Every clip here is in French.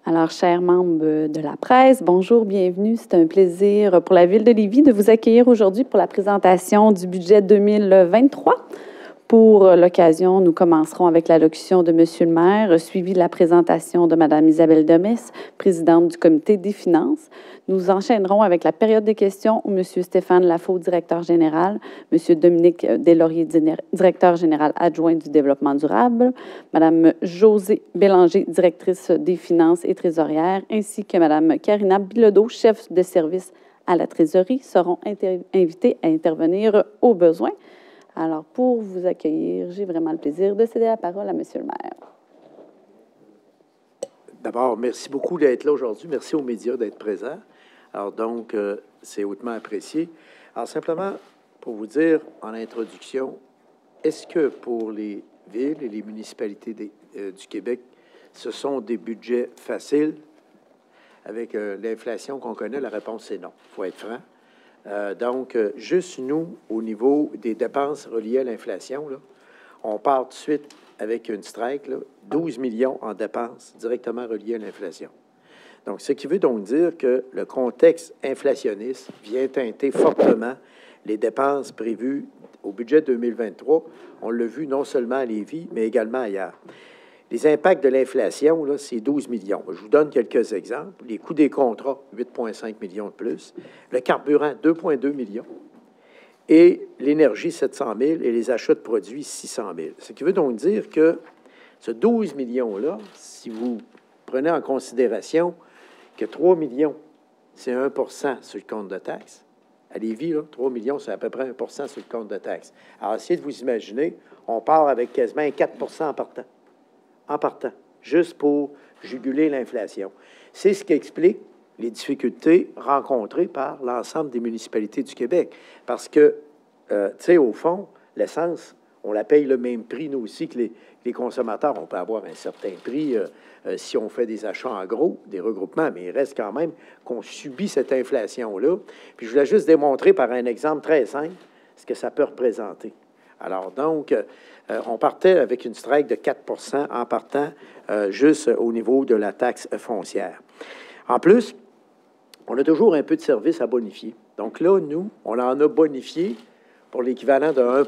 Alors, chers membres de la presse, bonjour, bienvenue. C'est un plaisir pour la Ville de Lévis de vous accueillir aujourd'hui pour la présentation du budget 2023. Pour l'occasion, nous commencerons avec l'allocution de M. le maire, suivie de la présentation de Mme Isabelle Demesse, présidente du comité des finances. Nous enchaînerons avec la période des questions où M. Stéphane Lafaux, directeur général, M. Dominique Deslauriers, directeur général adjoint du développement durable, Mme Josée Bélanger, directrice des finances et trésorière, ainsi que Mme Karina Bilodeau, chef de service à la trésorerie, seront invités à intervenir au besoin. Alors, pour vous accueillir, j'ai vraiment le plaisir de céder la parole à M. le maire. D'abord, merci beaucoup d'être là aujourd'hui. Merci aux médias d'être présents. Alors donc, c'est hautement apprécié. Alors, simplement, pour vous dire en introduction, est-ce que pour les villes et les municipalités du Québec, ce sont des budgets faciles? Avec l'inflation qu'on connaît, la réponse est non. Il faut être franc. Donc, juste nous, au niveau des dépenses reliées à l'inflation, on part tout de suite avec une strike, 12 millions en dépenses directement reliées à l'inflation. Donc, ce qui veut donc dire que le contexte inflationniste vient teinter fortement les dépenses prévues au budget 2023. On l'a vu non seulement à Lévis, mais également ailleurs. Les impacts de l'inflation, c'est 12 millions. Je vous donne quelques exemples. Les coûts des contrats, 8,5 millions de plus. Le carburant, 2,2 millions. Et l'énergie, 700 000. Et les achats de produits, 600 000. Ce qui veut donc dire que ce 12 millions-là, si vous prenez en considération que 3 millions, c'est 1 sur le compte de taxes. À Lévis, 3 millions, c'est à peu près 1 sur le compte de taxes. Alors, essayez de vous imaginer, on part avec quasiment 4 en partant, juste pour juguler l'inflation. C'est ce qui explique les difficultés rencontrées par l'ensemble des municipalités du Québec. Parce que, tu sais, au fond, l'essence, on la paye le même prix, nous aussi, que les consommateurs. On peut avoir un certain prix si on fait des achats en gros, des regroupements, mais il reste quand même qu'on subit cette inflation-là. Puis je voulais juste démontrer par un exemple très simple ce que ça peut représenter. Alors donc, on partait avec une strike de 4 en partant juste au niveau de la taxe foncière. En plus, on a toujours un peu de services à bonifier. Donc là, nous, on en a bonifié pour l'équivalent de 1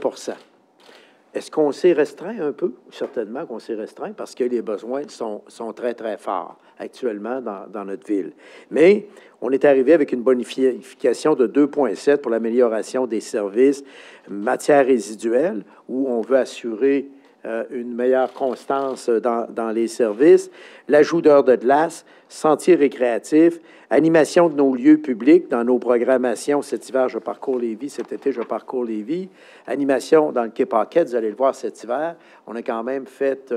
Est-ce qu'on s'est restreint un peu? Certainement qu'on s'est restreint parce que les besoins sont très, très forts actuellement dans notre ville. Mais on est arrivé avec une bonification de 2,7 pour l'amélioration des services matières résiduelles, où on veut assurer une meilleure constance dans les services, l'ajout d'heures de glace, sentiers récréatifs, animation de nos lieux publics dans nos programmations. Cet hiver, je parcours Lévis. Cet été, je parcours Lévis. Animation dans le Quai Paquette, vous allez le voir cet hiver. On a quand même fait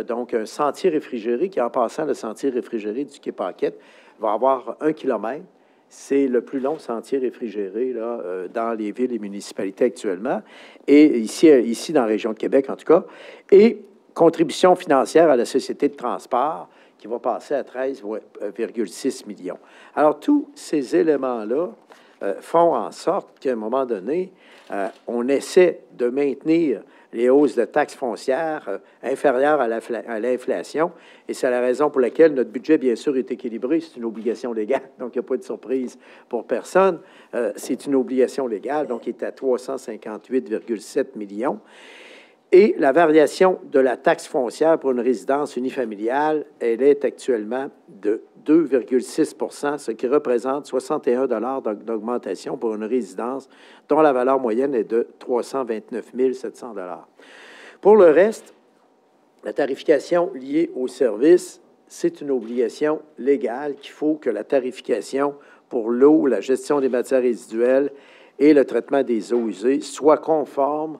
donc un sentier réfrigéré qui, en passant, le sentier réfrigéré du Quai Paquette va avoir 1 kilomètre. C'est le plus long sentier réfrigéré là, dans les villes et municipalités actuellement, et ici dans la région de Québec en tout cas, et contribution financière à la Société de transport qui va passer à 13,6 millions. Alors, tous ces éléments-là font en sorte qu'à un moment donné, on essaie de maintenir les hausses de taxes foncières inférieures à l'inflation. Et c'est la raison pour laquelle notre budget, bien sûr, est équilibré. C'est une obligation légale, donc il n'y a pas de surprise pour personne. C'est une obligation légale, donc il est à 358,7 millions. Et la variation de la taxe foncière pour une résidence unifamiliale, elle est actuellement de 2,6 ce qui représente 61 $ d'augmentation pour une résidence dont la valeur moyenne est de 329 700 $. Pour le reste, la tarification liée aux services, c'est une obligation légale qu'il faut que la tarification pour l'eau, la gestion des matières résiduelles et le traitement des eaux usées soient conformes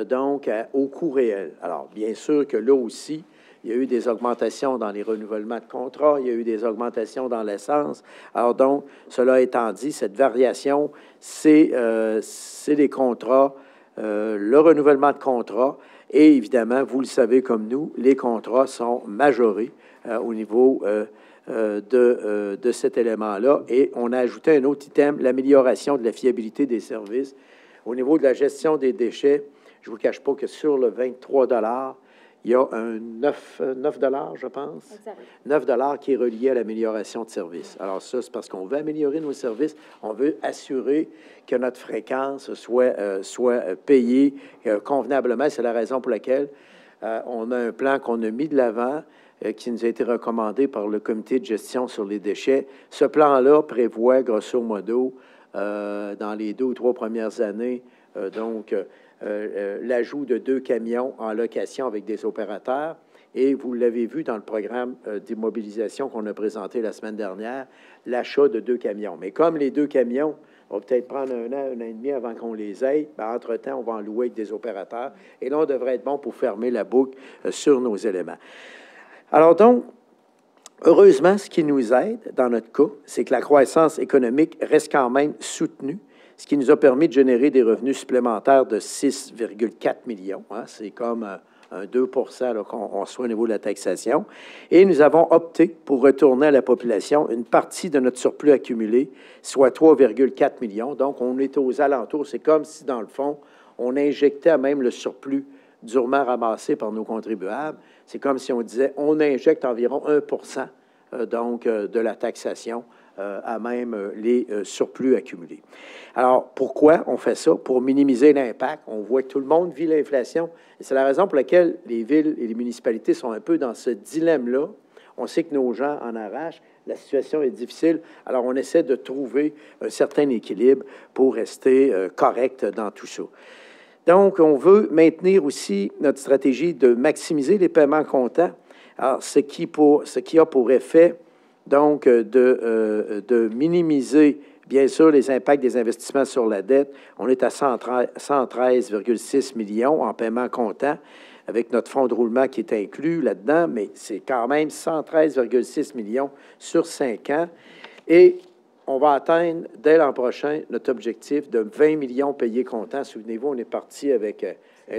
donc au coût réel. Alors, bien sûr que là aussi, il y a eu des augmentations dans les renouvellements de contrats, il y a eu des augmentations dans l'essence. Alors donc, cela étant dit, cette variation, c'est les contrats, le renouvellement de contrats, et évidemment, vous le savez comme nous, les contrats sont majorés au niveau de cet élément-là. Et on a ajouté un autre item, l'amélioration de la fiabilité des services. Au niveau de la gestion des déchets, je ne vous cache pas que sur le 23 $, il y a un 9 je pense. Exact. 9 qui est relié à l'amélioration de services. Alors ça, c'est parce qu'on veut améliorer nos services, on veut assurer que notre fréquence soit payée convenablement. C'est la raison pour laquelle on a un plan qu'on a mis de l'avant, qui nous a été recommandé par le comité de gestion sur les déchets. Ce plan-là prévoit, grosso modo, dans les 2 ou 3 premières années, l'ajout de 2 camions en location avec des opérateurs. Et vous l'avez vu dans le programme d'immobilisation qu'on a présenté la semaine dernière, l'achat de 2 camions. Mais comme les 2 camions vont peut-être prendre un an et demi avant qu'on les aille, entre-temps, on va en louer avec des opérateurs. Et là, on devrait être bon pour fermer la boucle sur nos éléments. Alors donc, heureusement, ce qui nous aide dans notre cas, c'est que la croissance économique reste quand même soutenue, ce qui nous a permis de générer des revenus supplémentaires de 6,4 millions. Hein. C'est comme un 2 qu'on reçoit au niveau de la taxation. Et nous avons opté pour retourner à la population une partie de notre surplus accumulé, soit 3,4 millions. Donc, on est aux alentours. C'est comme si, dans le fond, on injectait à même le surplus durement ramassé par nos contribuables. C'est comme si on disait, on injecte environ 1 de la taxation à même les surplus accumulés. Alors, pourquoi on fait ça? Pour minimiser l'impact. On voit que tout le monde vit l'inflation. Et c'est la raison pour laquelle les villes et les municipalités sont un peu dans ce dilemme-là. On sait que nos gens en arrachent. La situation est difficile. Alors, on essaie de trouver un certain équilibre pour rester correct dans tout ça. Donc, on veut maintenir aussi notre stratégie de maximiser les paiements comptants. Alors, ce qui a pour effet, donc, de minimiser, bien sûr, les impacts des investissements sur la dette. On est à 113,6 millions en paiement comptant, avec notre fonds de roulement qui est inclus là-dedans, mais c'est quand même 113,6 millions sur 5 ans. Et on va atteindre, dès l'an prochain, notre objectif de 20 millions payés comptant. Souvenez-vous, on est parti avec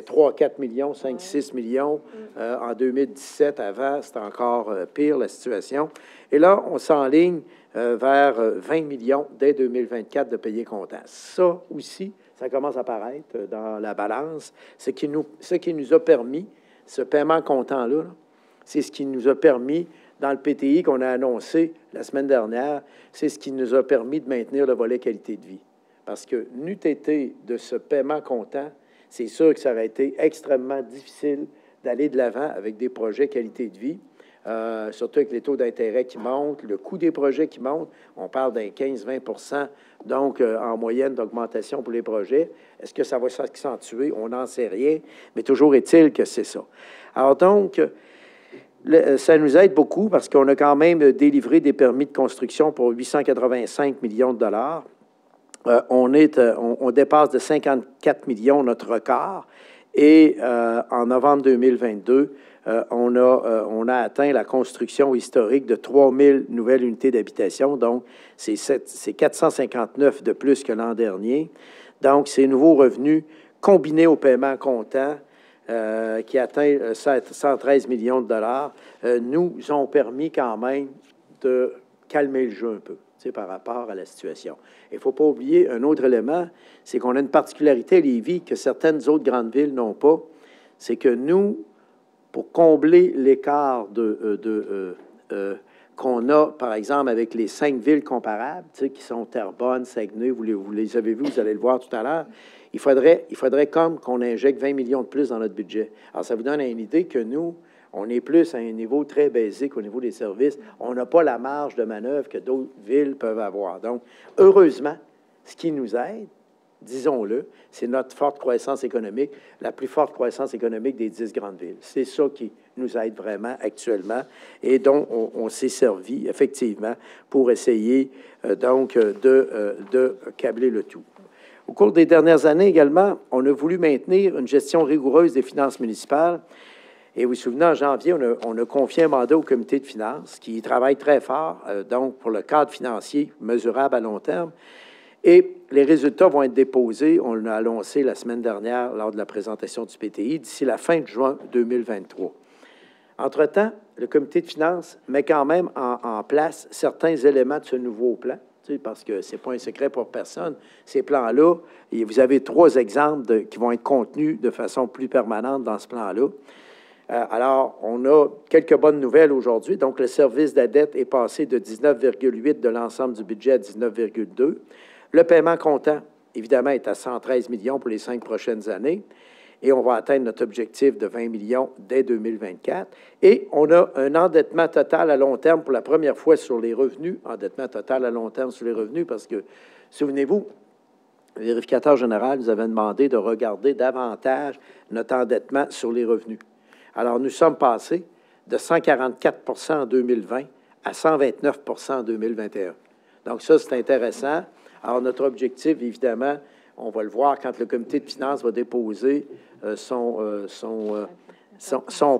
3, 4 millions, 5, 6 millions en 2017. Avant, c'était encore pire, la situation. Et là, on s'enligne vers 20 millions dès 2024 de payés comptant. Ça aussi, ça commence à apparaître dans la balance. Ce qui nous a permis, ce paiement comptant-là, c'est ce qui nous a permis, dans le PTI qu'on a annoncé la semaine dernière, c'est ce qui nous a permis de maintenir le volet qualité de vie. Parce que n'eût été de ce paiement comptant, c'est sûr que ça aurait été extrêmement difficile d'aller de l'avant avec des projets qualité de vie, surtout avec les taux d'intérêt qui montent, le coût des projets qui monte. On parle d'un 15-20 donc en moyenne d'augmentation pour les projets. Est-ce que ça va s'accentuer? On n'en sait rien, mais toujours est-il que c'est ça. Alors donc, ça nous aide beaucoup parce qu'on a quand même délivré des permis de construction pour 885 millions de dollars. On dépasse de 54 millions notre record. Et en novembre 2022, on a atteint la construction historique de 3000 nouvelles unités d'habitation. Donc, c'est 459 de plus que l'an dernier. Donc, ces nouveaux revenus combinés au paiement comptant, qui atteint 113 millions de dollars, nous ont permis quand même de calmer le jeu un peu, par rapport à la situation. Il ne faut pas oublier un autre élément, c'est qu'on a une particularité à Lévis que certaines autres grandes villes n'ont pas, c'est que nous, pour combler l'écart qu'on a, par exemple, avec les 5 villes comparables, qui sont Terrebonne, Saguenay, vous les avez vus, vous allez le voir tout à l'heure, il faudrait comme qu'on injecte 20 millions de plus dans notre budget. Alors, ça vous donne une idée que nous, on est plus à un niveau très basique au niveau des services. On n'a pas la marge de manœuvre que d'autres villes peuvent avoir. Donc, heureusement, ce qui nous aide, disons-le, c'est notre forte croissance économique, la plus forte croissance économique des 10 grandes villes. C'est ça qui nous aide vraiment actuellement et dont on s'est servi, effectivement, pour essayer de câbler le tout. Au cours des dernières années également, on a voulu maintenir une gestion rigoureuse des finances municipales. Et vous vous souvenez, en janvier, on a confié un mandat au comité de finances qui travaille très fort, donc pour le cadre financier mesurable à long terme. Et les résultats vont être déposés, on l'a annoncé la semaine dernière lors de la présentation du PTI, d'ici la fin de juin 2023. Entre-temps, le comité de finances met quand même en place certains éléments de ce nouveau plan, parce que ce n'est pas un secret pour personne. Ces plans-là, vous avez 3 exemples qui vont être contenus de façon plus permanente dans ce plan-là. Alors, on a quelques bonnes nouvelles aujourd'hui. Donc, le service de la dette est passé de 19,8 de l'ensemble du budget à 19,2. Le paiement comptant, évidemment, est à 113 millions pour les 5 prochaines années. Et on va atteindre notre objectif de 20 millions dès 2024. Et on a un endettement total à long terme pour la première fois sur les revenus. Endettement total à long terme sur les revenus parce que, souvenez-vous, le vérificateur général nous avait demandé de regarder davantage notre endettement sur les revenus. Alors, nous sommes passés de 144 en 2020 à 129 en 2021. Donc, ça, c'est intéressant. Alors, notre objectif, évidemment, on va le voir quand le comité de finances va déposer son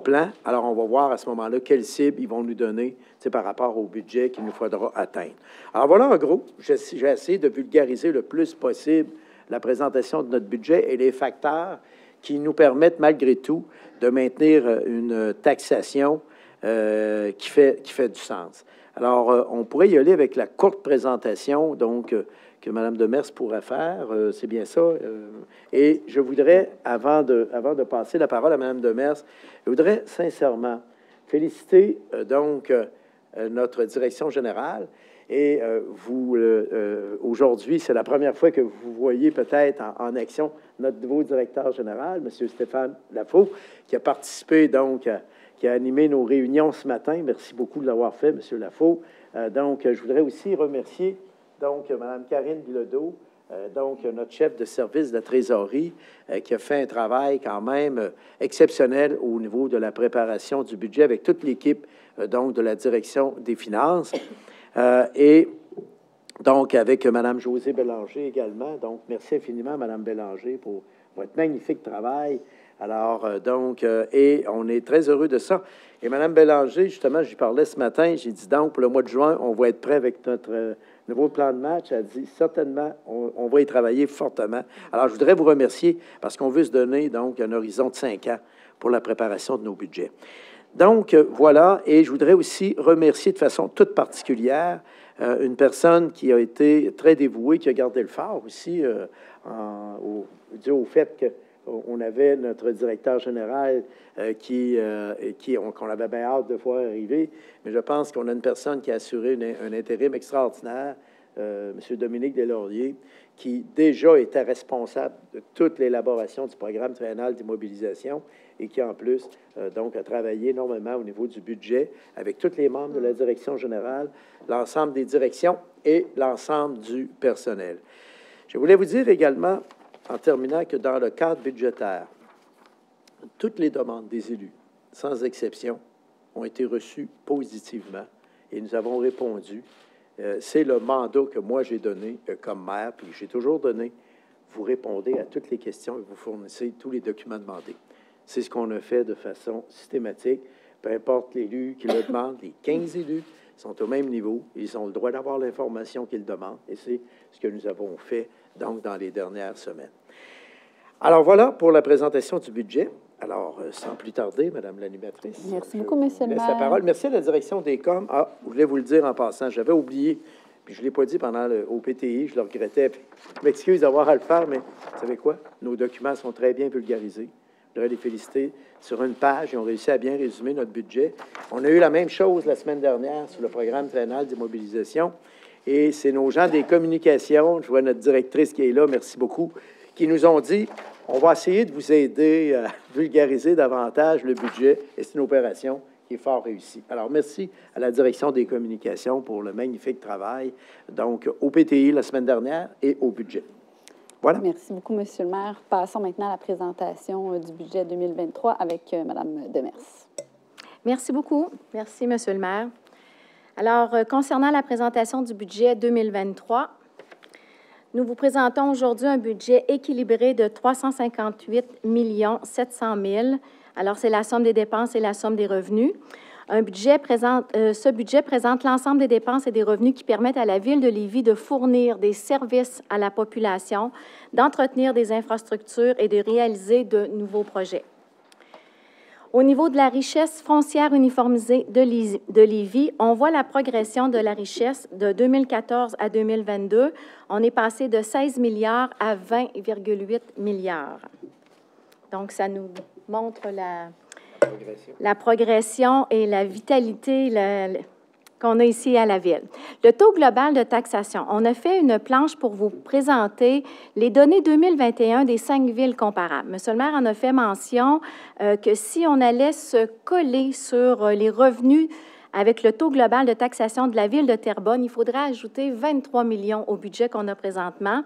plan. Alors, on va voir à ce moment-là quelles cibles ils vont nous donner par rapport au budget qu'il nous faudra atteindre. Alors, voilà, en gros, j'ai essayé de vulgariser le plus possible la présentation de notre budget et les facteurs qui nous permettent, malgré tout, de maintenir une taxation qui fait du sens. Alors, on pourrait y aller avec la courte présentation, donc, que Mme Demers pourrait faire. C'est bien ça. Et je voudrais, avant de passer la parole à Mme Demers, je voudrais sincèrement féliciter, donc, notre direction générale. Et aujourd'hui, c'est la première fois que vous voyez peut-être en action notre nouveau directeur général, M. Stéphane Lafaux, qui a participé, donc, qui a animé nos réunions ce matin. Merci beaucoup de l'avoir fait, M. Lafaux. Donc, je voudrais aussi remercier, donc, Mme Karine Bilodeau, donc, notre chef de service de la trésorerie, qui a fait un travail quand même exceptionnel au niveau de la préparation du budget avec toute l'équipe, donc, de la direction des finances. Et donc, avec Mme Josée Bélanger également. Donc, merci infiniment, Mme Bélanger, pour votre magnifique travail. Alors, donc, et on est très heureux de ça. Et Mme Bélanger, justement, j'y parlais ce matin, j'ai dit donc, pour le mois de juin, on va être prêt avec notre nouveau plan de match. Elle dit, certainement, on va y travailler fortement. Alors, je voudrais vous remercier parce qu'on veut se donner, donc, un horizon de 5 ans pour la préparation de nos budgets. Donc, voilà, et je voudrais aussi remercier de façon toute particulière une personne qui a été très dévouée, qui a gardé le phare aussi, dû au fait qu'on avait notre directeur général qu'on avait bien hâte de voir arriver, mais je pense qu'on a une personne qui a assuré un intérim extraordinaire, M. Dominique Deslauriers, qui déjà était responsable de toute l'élaboration du programme triennal d'immobilisation et qui, en plus, donc, a travaillé énormément au niveau du budget avec tous les membres de la direction générale, l'ensemble des directions et l'ensemble du personnel. Je voulais vous dire également, en terminant, que dans le cadre budgétaire, toutes les demandes des élus, sans exception, ont été reçues positivement et nous avons répondu. C'est le mandat que moi j'ai donné comme maire, puis j'ai toujours donné. Vous répondez à toutes les questions et vous fournissez tous les documents demandés. C'est ce qu'on a fait de façon systématique. Peu importe l'élu qui le demande, les 15 élus sont au même niveau. Ils ont le droit d'avoir l'information qu'ils demandent et c'est ce que nous avons fait donc dans les dernières semaines. Alors voilà pour la présentation du budget. Alors, sans plus tarder, Madame l'animatrice. Merci beaucoup, Monsieur le maire. La parole. Merci à la direction des coms. Ah, je voulais vous le dire en passant. J'avais oublié, puis je ne l'ai pas dit pendant le OPTI, je le regrettais. Je m'excuse d'avoir à le faire, mais vous savez quoi? Nos documents sont très bien vulgarisés. Je voudrais les féliciter. Sur une page, ils ont réussi à bien résumer notre budget. On a eu la même chose la semaine dernière sur le programme triennal d'immobilisation. Et c'est nos gens des communications, je vois notre directrice qui est là, merci beaucoup, qui nous ont dit, on va essayer de vous aider à vulgariser davantage le budget et c'est une opération qui est fort réussie. Alors, merci à la direction des communications pour le magnifique travail, donc au PTI la semaine dernière et au budget. Voilà. Merci beaucoup, Monsieur le maire. Passons maintenant à la présentation du budget 2023 avec Mme Demers. Merci beaucoup. Merci, Monsieur le maire. Alors, concernant la présentation du budget 2023, nous vous présentons aujourd'hui un budget équilibré de 358 700 000. Alors, c'est la somme des dépenses et la somme des revenus. Ce budget présente l'ensemble des dépenses et des revenus qui permettent à la Ville de Lévis de fournir des services à la population, d'entretenir des infrastructures et de réaliser de nouveaux projets. Au niveau de la richesse foncière uniformisée de Lévis, on voit la progression de la richesse de 2014 à 2022. On est passé de 16 milliards à 20,8 milliards. Donc, ça nous montre la progression et la vitalité qu'on a ici à la Ville. Le taux global de taxation. On a fait une planche pour vous présenter les données 2021 des 5 villes comparables. M. le maire en a fait mention que si on allait se coller sur les revenus avec le taux global de taxation de la Ville de Terrebonne, il faudrait ajouter 23 millions au budget qu'on a présentement.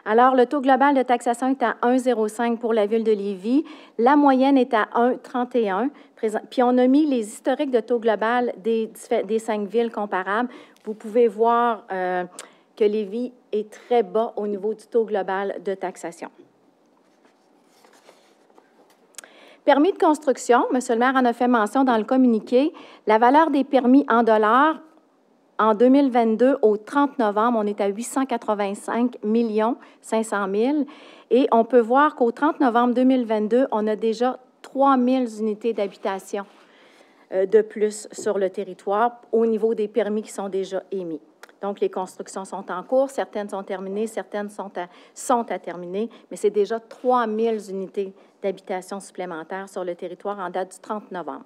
Alors, le taux global de taxation est à 1,05 pour la Ville de Lévis. La moyenne est à 1,31. Puis, on a mis les historiques de taux global des 5 villes comparables. Vous pouvez voir que Lévis est très bas au niveau du taux global de taxation. Permis de construction, M. le maire en a fait mention dans le communiqué. La valeur des permis en dollars, en 2022, au 30 novembre, on est à 885 500 000. Et on peut voir qu'au 30 novembre 2022, on a déjà 3 000 unités d'habitation de plus sur le territoire au niveau des permis qui sont déjà émis. Donc, les constructions sont en cours, certaines sont terminées, certaines sont à terminer, mais c'est déjà 3 000 unités d'habitation supplémentaires sur le territoire en date du 30 novembre.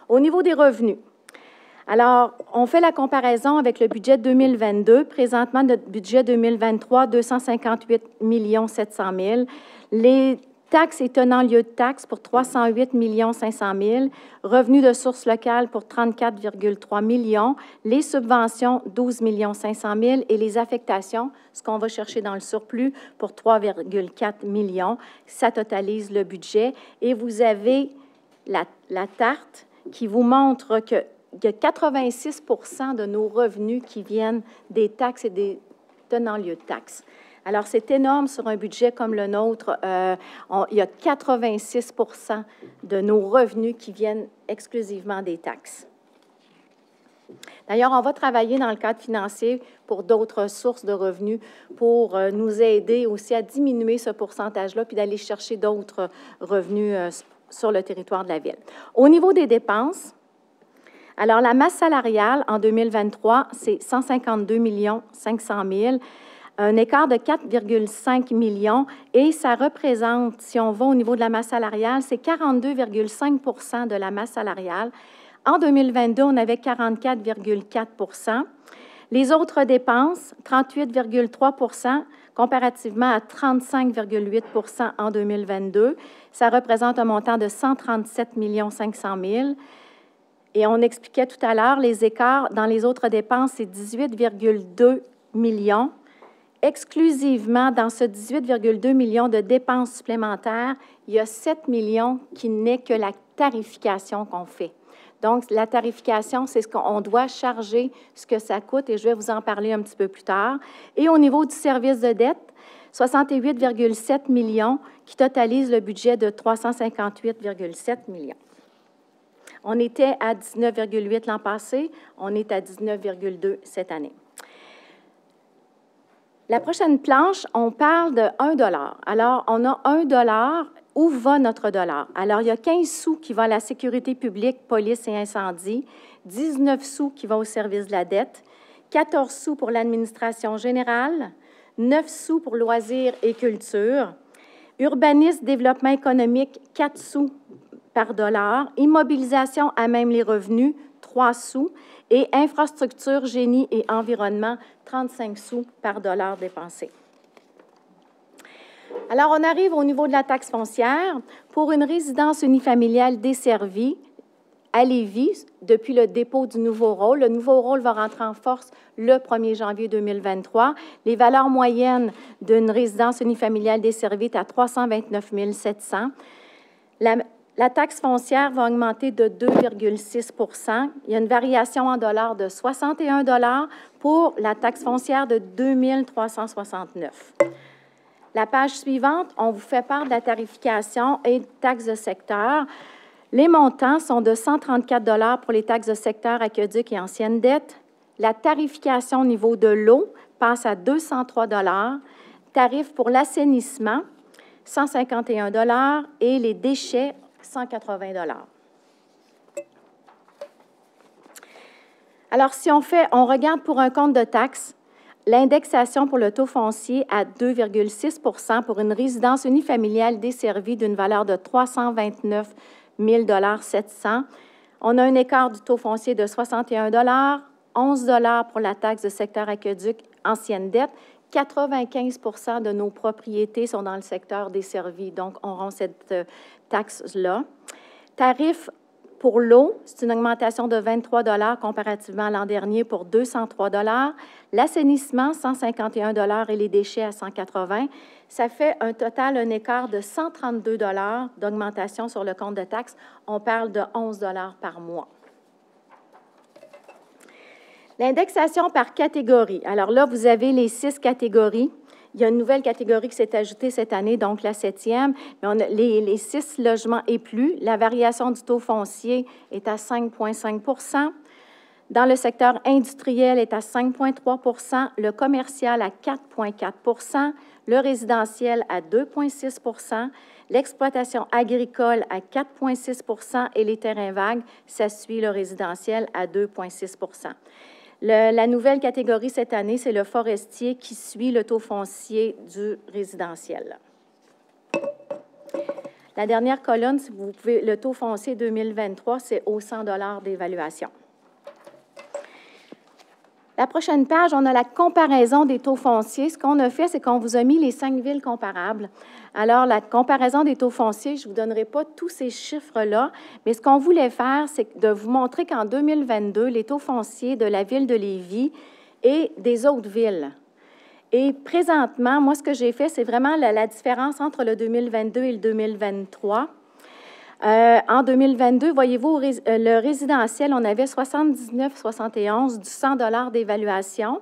Au niveau des revenus, alors, on fait la comparaison avec le budget 2022. Présentement, notre budget 2023, 258 700 000. Les taxes et tenants lieu de taxes pour 308 500 000. Revenus de sources locales pour 34,3 millions. Les subventions, 12 500 000. Et les affectations, ce qu'on va chercher dans le surplus, pour 3,4 millions. Ça totalise le budget. Et vous avez la tarte qui vous montre que il y a 86 % de nos revenus qui viennent des taxes et des tenants lieu de taxes. Alors, c'est énorme sur un budget comme le nôtre. Il y a 86 % de nos revenus qui viennent exclusivement des taxes. D'ailleurs, on va travailler dans le cadre financier pour d'autres sources de revenus pour nous aider aussi à diminuer ce pourcentage-là puis d'aller chercher d'autres revenus sur le territoire de la Ville. Au niveau des dépenses, alors, la masse salariale en 2023, c'est 152 500 000, un écart de 4,5 millions, et ça représente, si on va au niveau de la masse salariale, c'est 42,5 % de la masse salariale. En 2022, on avait 44,4 %. Les autres dépenses, 38,3 % comparativement à 35,8 % en 2022. Ça représente un montant de 137 500 000. Et on expliquait tout à l'heure, les écarts dans les autres dépenses, c'est 18,2 millions. Exclusivement, dans ce 18,2 millions de dépenses supplémentaires, il y a 7 millions qui n'est que la tarification qu'on fait. Donc, la tarification, c'est ce qu'on doit charger, ce que ça coûte, et je vais vous en parler un petit peu plus tard. Et au niveau du service de dette, 68,7 millions qui totalise le budget de 358,7 millions. On était à 19,8 l'an passé, on est à 19,2 cette année. La prochaine planche, on parle de 1 $. Alors, on a 1 $. Où va notre dollar? Alors, il y a 15 sous qui vont à la sécurité publique, police et incendie, 19 sous qui vont au service de la dette, 14 sous pour l'administration générale, 9 sous pour loisirs et culture, urbanisme, développement économique, 4 sous par dollar, immobilisation à même les revenus, 3 sous, et infrastructure, génie et environnement, 35 sous par dollar dépensé. Alors, on arrive au niveau de la taxe foncière. Pour une résidence unifamiliale desservie à Lévis, depuis le dépôt du nouveau rôle, le nouveau rôle va rentrer en force le 1er janvier 2023. Les valeurs moyennes d'une résidence unifamiliale desservie est à 329 700. La taxe foncière va augmenter de 2,6 %. Il y a une variation en dollars de 61 $ pour la taxe foncière de 2 369. La page suivante, on vous fait part de la tarification et de taxes de secteur. Les montants sont de 134 $ pour les taxes de secteur aqueduc et anciennes dettes. La tarification au niveau de l'eau passe à 203 $. Tarif pour l'assainissement, 151 $ et les déchets, 180 $. Alors, si on regarde pour un compte de taxes, l'indexation pour le taux foncier à 2,6 % pour une résidence unifamiliale desservie d'une valeur de 329 700. On a un écart du taux foncier de 61 11 pour la taxe de secteur aqueduc, ancienne dette. 95 de nos propriétés sont dans le secteur desservi, donc auront cette taxe-là. Tarif pour l'eau, c'est une augmentation de 23 comparativement à l'an dernier pour 203 L'assainissement, 151 et les déchets à 180 Ça fait un total, un écart de 132 d'augmentation sur le compte de taxes. On parle de 11 par mois. L'indexation par catégorie. Alors là, vous avez les 6 catégories. Il y a une nouvelle catégorie qui s'est ajoutée cette année, donc la 7e. Mais on a les 6 logements et plus. La variation du taux foncier est à 5,5 Dans le secteur industriel, est à 5,3 le commercial à 4,4 le résidentiel à 2,6 l'exploitation agricole à 4,6 et les terrains vagues, ça suit le résidentiel à 2,6 La nouvelle catégorie cette année, c'est le forestier qui suit le taux foncier du résidentiel. La dernière colonne, si vous pouvez, le taux foncier 2023, c'est aux 100 d'évaluation. La prochaine page, on a la comparaison des taux fonciers. Ce qu'on a fait, c'est qu'on vous a mis les 5 villes comparables. Alors, la comparaison des taux fonciers, je ne vous donnerai pas tous ces chiffres-là, mais ce qu'on voulait faire, c'est de vous montrer qu'en 2022, les taux fonciers de la ville de Lévis et des autres villes. Et présentement, moi, ce que j'ai fait, c'est vraiment la différence entre le 2022 et le 2023. En 2022, voyez-vous, le résidentiel, on avait 79,71 du 100 d'évaluation.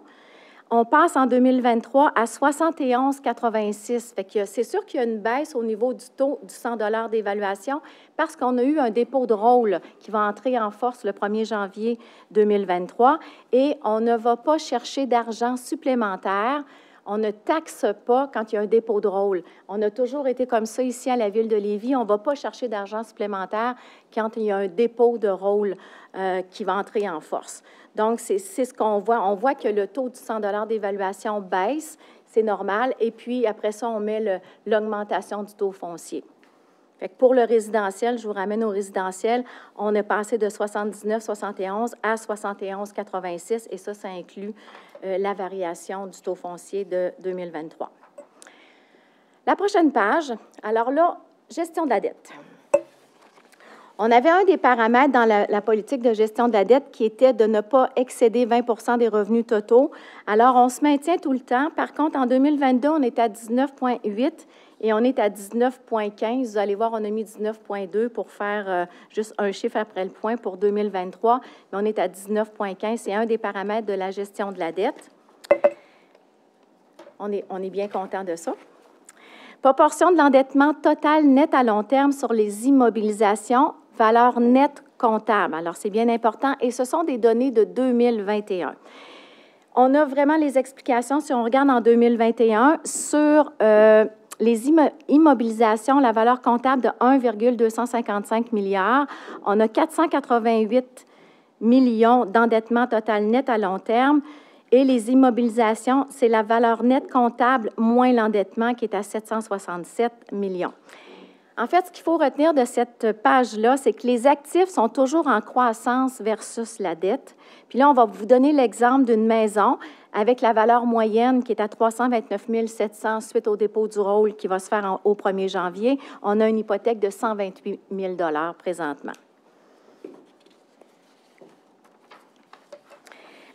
On passe en 2023 à 71,86. Fait que c'est sûr qu'il y a une baisse au niveau du taux du 100 d'évaluation parce qu'on a eu un dépôt de rôle qui va entrer en force le 1er janvier 2023 et on ne va pas chercher d'argent supplémentaire. On ne taxe pas quand il y a un dépôt de rôle. On a toujours été comme ça ici à la Ville de Lévis. On ne va pas chercher d'argent supplémentaire quand il y a un dépôt de rôle qui va entrer en force. Donc, c'est ce qu'on voit. On voit que le taux du 100 d'évaluation baisse, c'est normal. Et puis, après ça, on met l'augmentation du taux foncier. Fait que pour le résidentiel, je vous ramène au résidentiel, on est passé de 79,71 à 71,86 et ça inclut la variation du taux foncier de 2023. La prochaine page, alors là, gestion de la dette. On avait un des paramètres dans la politique de gestion de la dette qui était de ne pas excéder 20 des revenus totaux. Alors, on se maintient tout le temps. Par contre, en 2022, on est à 19,8 et on est à 19,15. Vous allez voir, on a mis 19,2 pour faire juste un chiffre après le point pour 2023, mais on est à 19,15. C'est un des paramètres de la gestion de la dette. On est bien content de ça. Proportion de l'endettement total net à long terme sur les immobilisations, valeur nette comptable. Alors, c'est bien important et ce sont des données de 2021. On a vraiment les explications, si on regarde en 2021, sur les immobilisations, la valeur comptable de 1,255 milliards. On a 488 millions d'endettement total net à long terme. Et les immobilisations, c'est la valeur nette comptable moins l'endettement qui est à 767 millions. En fait, ce qu'il faut retenir de cette page-là, c'est que les actifs sont toujours en croissance versus la dette. Puis là, on va vous donner l'exemple d'une maison avec la valeur moyenne qui est à 329 700 suite au dépôt du rôle qui va se faire au 1er janvier. On a une hypothèque de 128 000 $ présentement.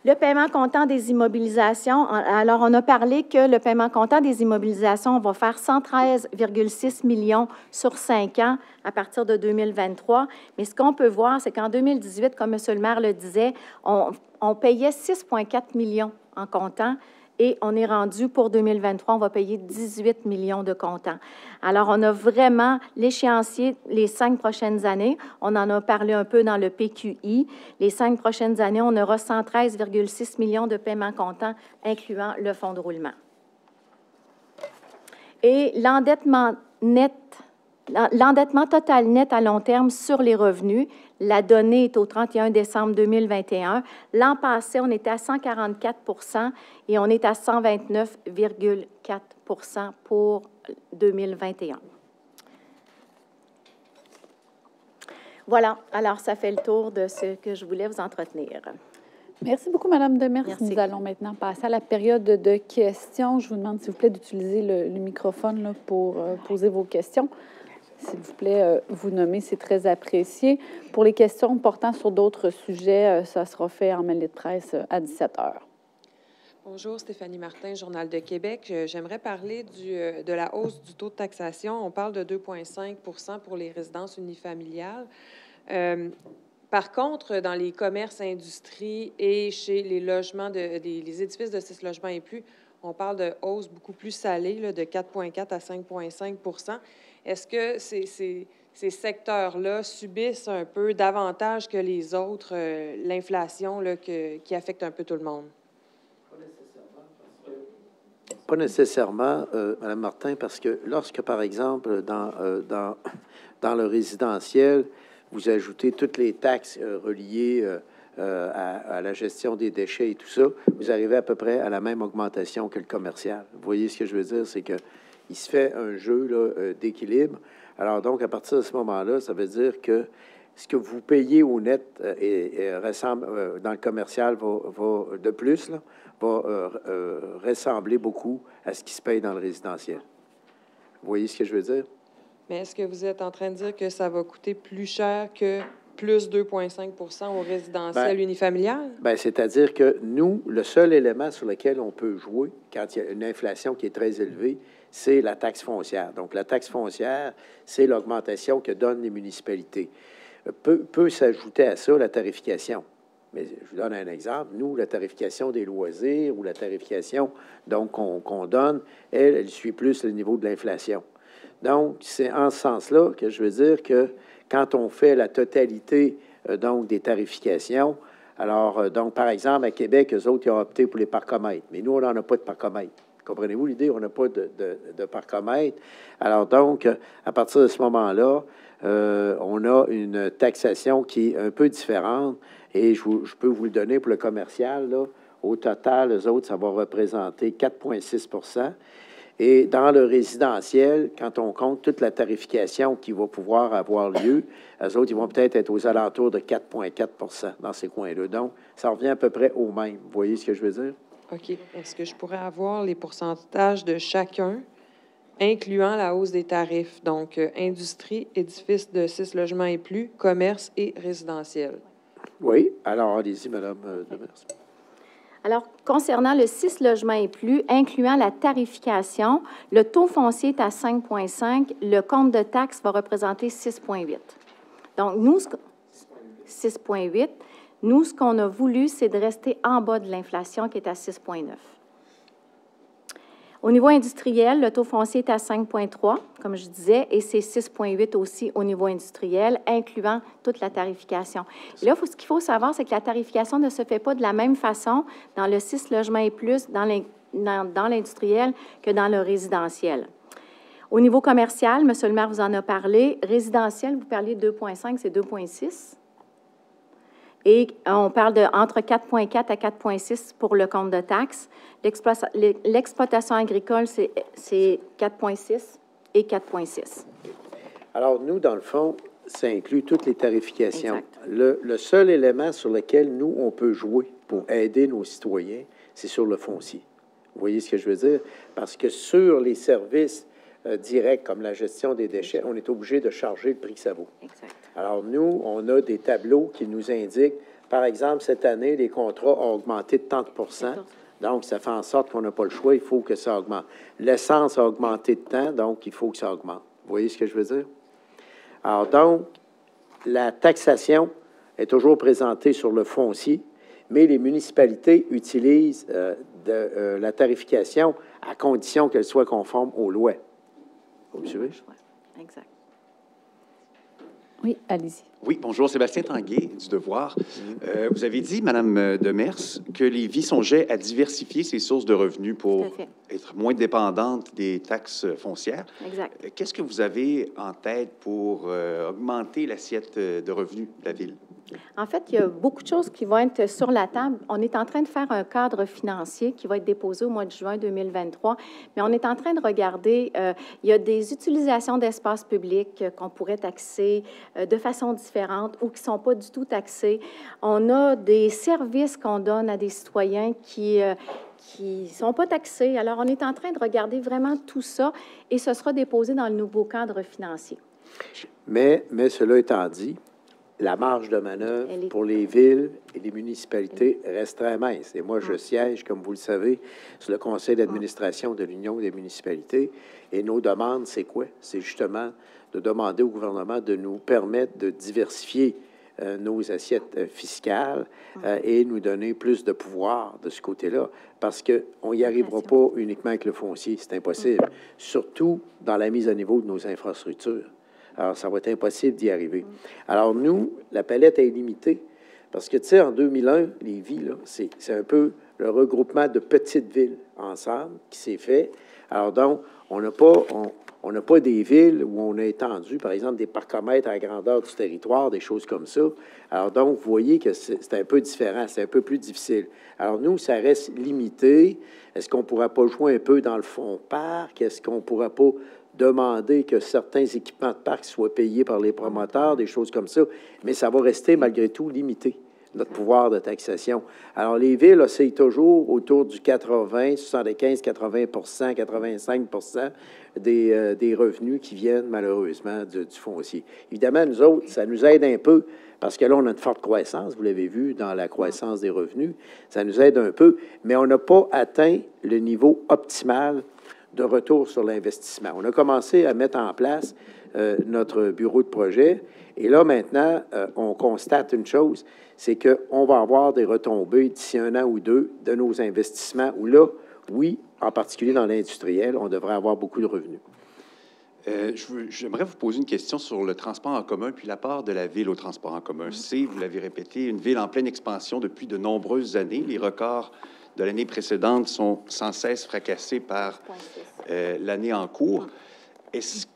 Le paiement comptant des immobilisations, alors on a parlé que le paiement comptant des immobilisations va faire 113,6 millions sur 5 ans à partir de 2023. Mais ce qu'on peut voir, c'est qu'en 2018, comme M. le maire le disait, on payait 6,4 millions en comptant et on est rendu pour 2023, on va payer 18 millions de comptants. Alors, on a vraiment l'échéancier les 5 prochaines années. On en a parlé un peu dans le PQI. Les 5 prochaines années, on aura 113,6 millions de paiements comptants, incluant le fonds de roulement. Et l'endettement total net à long terme sur les revenus, la donnée est au 31 décembre 2021. L'an passé, on était à 144 % et on est à 129,4 % pour 2021. Voilà, alors ça fait le tour de ce que je voulais vous entretenir. Merci beaucoup, Mme Demers. Merci. Nous allons maintenant passer à la période de questions. Je vous demande, s'il vous plaît, d'utiliser le microphone là, pour poser vos questions. S'il vous plaît, vous nommer, c'est très apprécié. Pour les questions portant sur d'autres sujets, ça sera fait en mêlée de presse à 17 h. Bonjour, Stéphanie Martin, Journal de Québec. J'aimerais parler de la hausse du taux de taxation. On parle de 2,5 pour les résidences unifamiliales. Par contre, dans les commerces, industries et chez les logements, les édifices de 6 logements et plus, on parle de hausse beaucoup plus salée, là, de 4,4 à 5,5 Est-ce que ces secteurs-là subissent un peu davantage que les autres l'inflation qui affecte un peu tout le monde? Pas nécessairement, Mme Martin, parce que lorsque, par exemple, dans le résidentiel, vous ajoutez toutes les taxes reliées à la gestion des déchets et tout ça, vous arrivez à peu près à la même augmentation que le commercial. Vous voyez ce que je veux dire? C'est qu'il se fait un jeu d'équilibre. Alors donc, à partir de ce moment-là, ça veut dire que ce que vous payez au net ressemble, dans le commercial va de plus, là, va ressembler beaucoup à ce qui se paye dans le résidentiel. Vous voyez ce que je veux dire? Mais est-ce que vous êtes en train de dire que ça va coûter plus cher que plus 2,5 au résidentiel unifamilial? Bien, c'est-à-dire que nous, le seul élément sur lequel on peut jouer quand il y a une inflation qui est très élevée, c'est la taxe foncière. Donc, la taxe foncière, c'est l'augmentation que donnent les municipalités. Peut s'ajouter à ça la tarification. Mais je vous donne un exemple. Nous, la tarification des loisirs ou la tarification donc qu'on donne, elle suit plus le niveau de l'inflation. Donc, c'est en ce sens-là que je veux dire que quand on fait la totalité donc des tarifications, alors, donc, par exemple, à Québec, eux autres, ils ont opté pour les parcomètres. Mais nous, on n'en a pas de parcomètres. Comprenez-vous l'idée? On n'a pas de parcomètre. Alors, donc, à partir de ce moment-là, on a une taxation qui est un peu différente. Et je peux vous le donner pour le commercial, là. Au total, eux autres, ça va représenter 4,6 Et dans le résidentiel, quand on compte toute la tarification qui va pouvoir avoir lieu, eux autres, ils vont peut-être être aux alentours de 4,4 dans ces coins-là. Donc, ça revient à peu près au même. Vous voyez ce que je veux dire? OK. Est-ce que je pourrais avoir les pourcentages de chacun, incluant la hausse des tarifs? Donc, industrie, édifice de 6 logements et plus, commerce et résidentiel. Oui. Alors, allez-y, Mme Demers. Alors, concernant le 6 logements et plus, incluant la tarification, le taux foncier est à 5,5, le compte de taxes va représenter 6,8. Donc, nous, 6,8. Nous, ce qu'on a voulu, c'est de rester en bas de l'inflation qui est à 6,9. Au niveau industriel, le taux foncier est à 5,3, comme je disais, et c'est 6,8 aussi au niveau industriel, incluant toute la tarification. Et là, ce qu'il faut savoir, c'est que la tarification ne se fait pas de la même façon dans le 6 logements et plus, dans l'industriel, que dans le résidentiel. Au niveau commercial, M. le maire vous en a parlé. Résidentiel, vous parliez de 2,5, c'est 2,6. Et on parle de entre 4,4 à 4,6 pour le compte de taxes. L'exploitation agricole, c'est 4,6 et 4,6. Alors, nous, dans le fond, ça inclut toutes les tarifications. Exact. Le seul élément sur lequel nous, on peut jouer pour aider nos citoyens, c'est sur le foncier. Vous voyez ce que je veux dire? Parce que sur les services directs, comme la gestion des déchets, on est obligé de charger le prix que ça vaut. Exact. Alors, nous, on a des tableaux qui nous indiquent, par exemple, cette année, les contrats ont augmenté de 30 Donc, ça fait en sorte qu'on n'a pas le choix, il faut que ça augmente. L'essence a augmenté de temps, donc il faut que ça augmente. Vous voyez ce que je veux dire? Alors, donc, la taxation est toujours présentée sur le foncier, mais les municipalités utilisent la tarification à condition qu'elle soit conforme aux lois. Vous suivez? Exact. Oui, allez-y. Oui, bonjour, Sébastien Tanguay, du Devoir. Vous avez dit, Mme Demers, que Lévis songeait à diversifier ses sources de revenus pour être moins dépendante des taxes foncières. Exact. Qu'est-ce que vous avez en tête pour augmenter l'assiette de revenus de la Ville? En fait, il y a beaucoup de choses qui vont être sur la table. On est en train de faire un cadre financier qui va être déposé au mois de juin 2023, mais on est en train de regarder, il y a des utilisations d'espace public qu'on pourrait taxer de façon différente ou qui ne sont pas du tout taxés. On a des services qu'on donne à des citoyens qui ne sont pas taxés. Alors, on est en train de regarder vraiment tout ça et ce sera déposé dans le nouveau cadre financier. Mais cela étant dit, la marge de manœuvre pour les villes et les municipalités reste très mince. Et moi, je siège, comme vous le savez, sur le conseil d'administration de l'Union des municipalités. Et nos demandes, c'est quoi? C'est justement de demander au gouvernement de nous permettre de diversifier nos assiettes fiscales et nous donner plus de pouvoir de ce côté-là, parce qu'on n'y arrivera pas uniquement avec le foncier. C'est impossible, surtout dans la mise à niveau de nos infrastructures. Alors, ça va être impossible d'y arriver. Alors, nous, la palette est limitée parce que, tu sais, en 2001, Lévis, là, c'est un peu le regroupement de petites villes ensemble qui s'est fait. Alors, donc, on n'a pas des villes où on a étendu, par exemple, des parcomètres à la grandeur du territoire, des choses comme ça. Alors, donc, vous voyez que c'est un peu différent, c'est un peu plus difficile. Alors, nous, ça reste limité. Est-ce qu'on ne pourra pas jouer un peu dans le fonds parc? Est-ce qu'on ne pourra pas demander que certains équipements de parc soient payés par les promoteurs, des choses comme ça, mais ça va rester malgré tout limité, notre pouvoir de taxation. Alors, les villes oscillent toujours autour du 80, 75, 80 85 des revenus qui viennent malheureusement du foncier. Évidemment, nous autres, ça nous aide un peu parce que là, on a une forte croissance, vous l'avez vu dans la croissance des revenus, ça nous aide un peu, mais on n'a pas atteint le niveau optimal de retour sur l'investissement. On a commencé à mettre en place notre bureau de projet. Et là, maintenant, on constate une chose, c'est qu'on va avoir des retombées d'ici 1 an ou 2 de nos investissements, où là, oui, en particulier dans l'industriel, on devrait avoir beaucoup de revenus. J'aimerais vous poser une question sur le transport en commun, puis l'apport de la ville au transport en commun. C'est, vous l'avez répété, une ville en pleine expansion depuis de nombreuses années. Les records de l'année précédente sont sans cesse fracassés par l'année en cours. Est-ce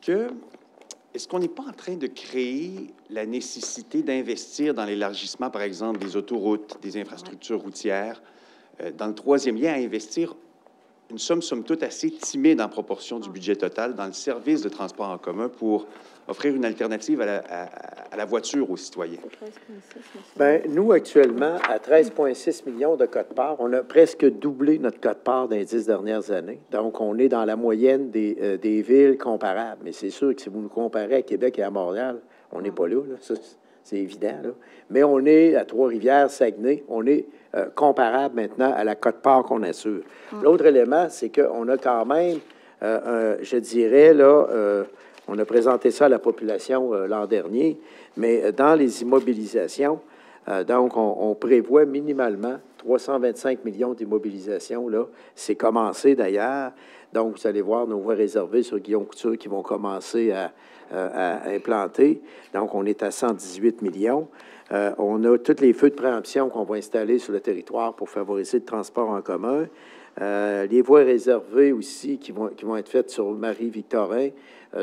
qu'on n'est pas en train de créer la nécessité d'investir dans l'élargissement, par exemple, des autoroutes, des infrastructures routières, dans le troisième lien, à investir une somme, somme toute, assez timide en proportion du budget total dans le service de transport en commun pour offrir une alternative à la voiture aux citoyens? Bien, nous, actuellement, à 13,6 millions de quote-part, on a presque doublé notre quote-part dans les 10 dernières années. Donc, on est dans la moyenne des villes comparables. Mais c'est sûr que si vous nous comparez à Québec et à Montréal, on n'est pas là, ça, c'est évident, là. Mais on est à Trois-Rivières, Saguenay, on est comparable maintenant à la quote-part qu'on assure. L'autre élément, c'est qu'on a quand même, je dirais, là, on a présenté ça à la population l'an dernier, mais dans les immobilisations, donc on prévoit minimalement 325 millions d'immobilisations, là. C'est commencé d'ailleurs. Donc, vous allez voir nos voies réservées sur Guillaume Couture qui vont commencer à implanter. Donc, on est à 118 millions. On a tous les feux de préemption qu'on va installer sur le territoire pour favoriser le transport en commun. Les voies réservées aussi qui vont être faites sur Marie-Victorin,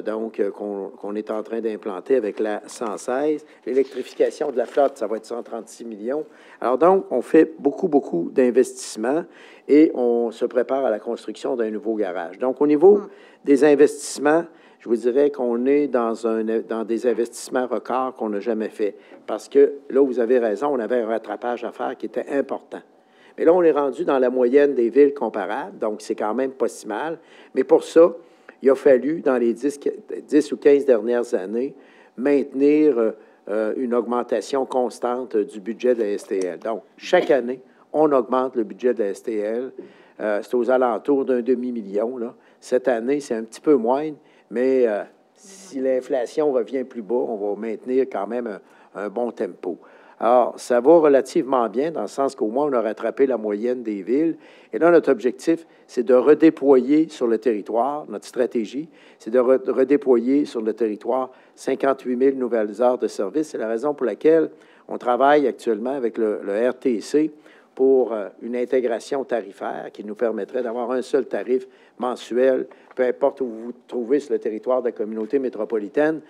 donc qu'on est en train d'implanter avec la 116. L'électrification de la flotte, ça va être 136 millions. Alors donc, on fait beaucoup d'investissements et on se prépare à la construction d'un nouveau garage. Donc, au niveau des investissements, je vous dirais qu'on est dans des investissements records qu'on n'a jamais fait. Parce que, là, vous avez raison, on avait un rattrapage à faire qui était important. Mais là, on est rendu dans la moyenne des villes comparables, donc c'est quand même pas si mal. Mais pour ça, il a fallu, dans les 10 ou 15 dernières années, maintenir une augmentation constante du budget de la STL. Donc, chaque année, on augmente le budget de la STL. C'est aux alentours d'un demi-million, là. Cette année, c'est un petit peu moins, mais si l'inflation revient plus bas, on va maintenir quand même un bon tempo. Alors, ça va relativement bien, dans le sens qu'au moins, on a rattrapé la moyenne des villes. Et là, notre objectif, c'est de redéployer sur le territoire, notre stratégie, c'est de redéployer sur le territoire 58 000 nouvelles heures de service. C'est la raison pour laquelle on travaille actuellement avec le RTC pour une intégration tarifaire qui nous permettrait d'avoir un seul tarif mensuel, peu importe où vous vous trouvez sur le territoire de la communauté métropolitaine.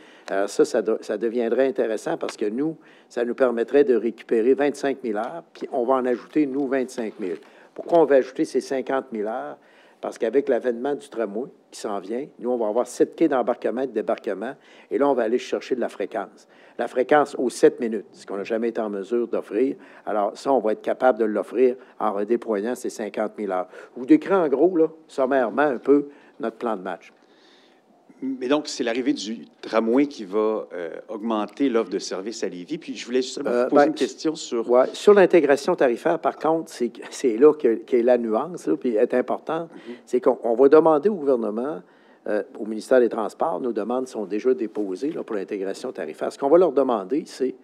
Ça deviendrait intéressant parce que nous, ça nous permettrait de récupérer 25 000 heures, puis on va en ajouter, nous, 25 000. Pourquoi on va ajouter ces 50 000 heures? Parce qu'avec l'avènement du tramway qui s'en vient, nous, on va avoir 7 quais d'embarquement et de débarquement, et là, on va aller chercher de la fréquence. La fréquence aux 7 minutes, ce qu'on n'a jamais été en mesure d'offrir. Alors, ça, on va être capable de l'offrir en redéployant ces 50 000 heures. Je vous décris en gros, là, sommairement, un peu notre plan de match. Mais donc, c'est l'arrivée du tramway qui va augmenter l'offre de services à Lévis. Puis, je voulais justement vous poser une question sur... Ouais, sur l'intégration tarifaire, par contre, c'est là qu'est la nuance, là, puis est importante. C'est qu'on va demander au gouvernement, au ministère des Transports, nos demandes sont déjà déposées là, pour l'intégration tarifaire. Ce qu'on va leur demander, c'est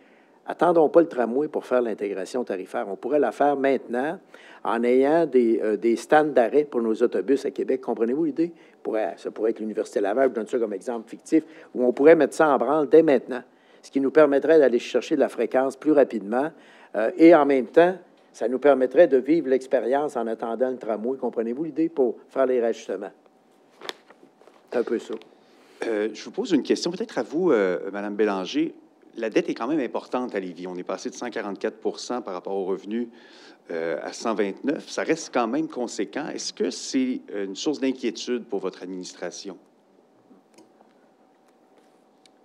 attendons pas le tramway pour faire l'intégration tarifaire. On pourrait la faire maintenant en ayant des stands d'arrêt pour nos autobus à Québec. Comprenez-vous l'idée? Ça pourrait être l'Université Laval, je donne ça comme exemple fictif, où on pourrait mettre ça en branle dès maintenant, ce qui nous permettrait d'aller chercher de la fréquence plus rapidement et en même temps, ça nous permettrait de vivre l'expérience en attendant le tramway. Comprenez-vous l'idée? Pour faire les rajustements. C'est un peu ça. Je vous pose une question, peut-être à vous, Mme Bélanger. La dette est quand même importante à Lévis. On est passé de 144 par rapport aux revenus à 129. Ça reste quand même conséquent. Est-ce que c'est une source d'inquiétude pour votre administration?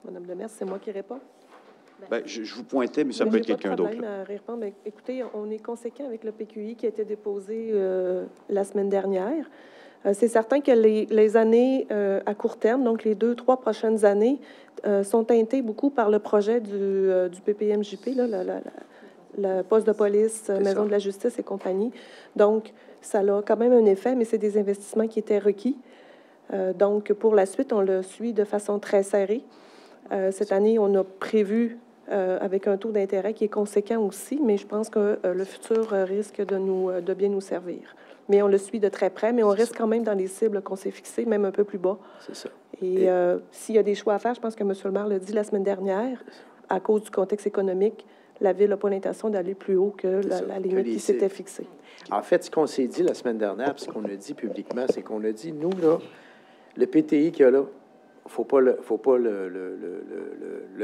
Madame Demers, c'est moi qui réponds. Bien, je vous pointais, mais ça peut être quelqu'un d'autre. Écoutez, on est conséquent avec le PQI qui a été déposé la semaine dernière. C'est certain que les années à court terme, donc les 2-3 prochaines années, sont teintées beaucoup par le projet du PPMJP, là, le poste de police, maison de la justice et compagnie. Donc, ça a quand même un effet, mais c'est des investissements qui étaient requis. Donc, pour la suite, on le suit de façon très serrée. Cette année, on a prévu avec un taux d'intérêt qui est conséquent aussi, mais je pense que le futur risque de bien nous servir. Mais on le suit de très près, mais on reste quand même dans les cibles qu'on s'est fixées, même un peu plus bas. C'est ça. Et s'il y a des choix à faire, je pense que M. le maire l'a dit la semaine dernière, à cause du contexte économique, la Ville n'a pas l'intention d'aller plus haut que la limite qui s'était fixée. En fait, ce qu'on s'est dit la semaine dernière, puis ce qu'on a dit publiquement, c'est qu'on a dit, nous, là, le PTI qu'il y a là, faut pas le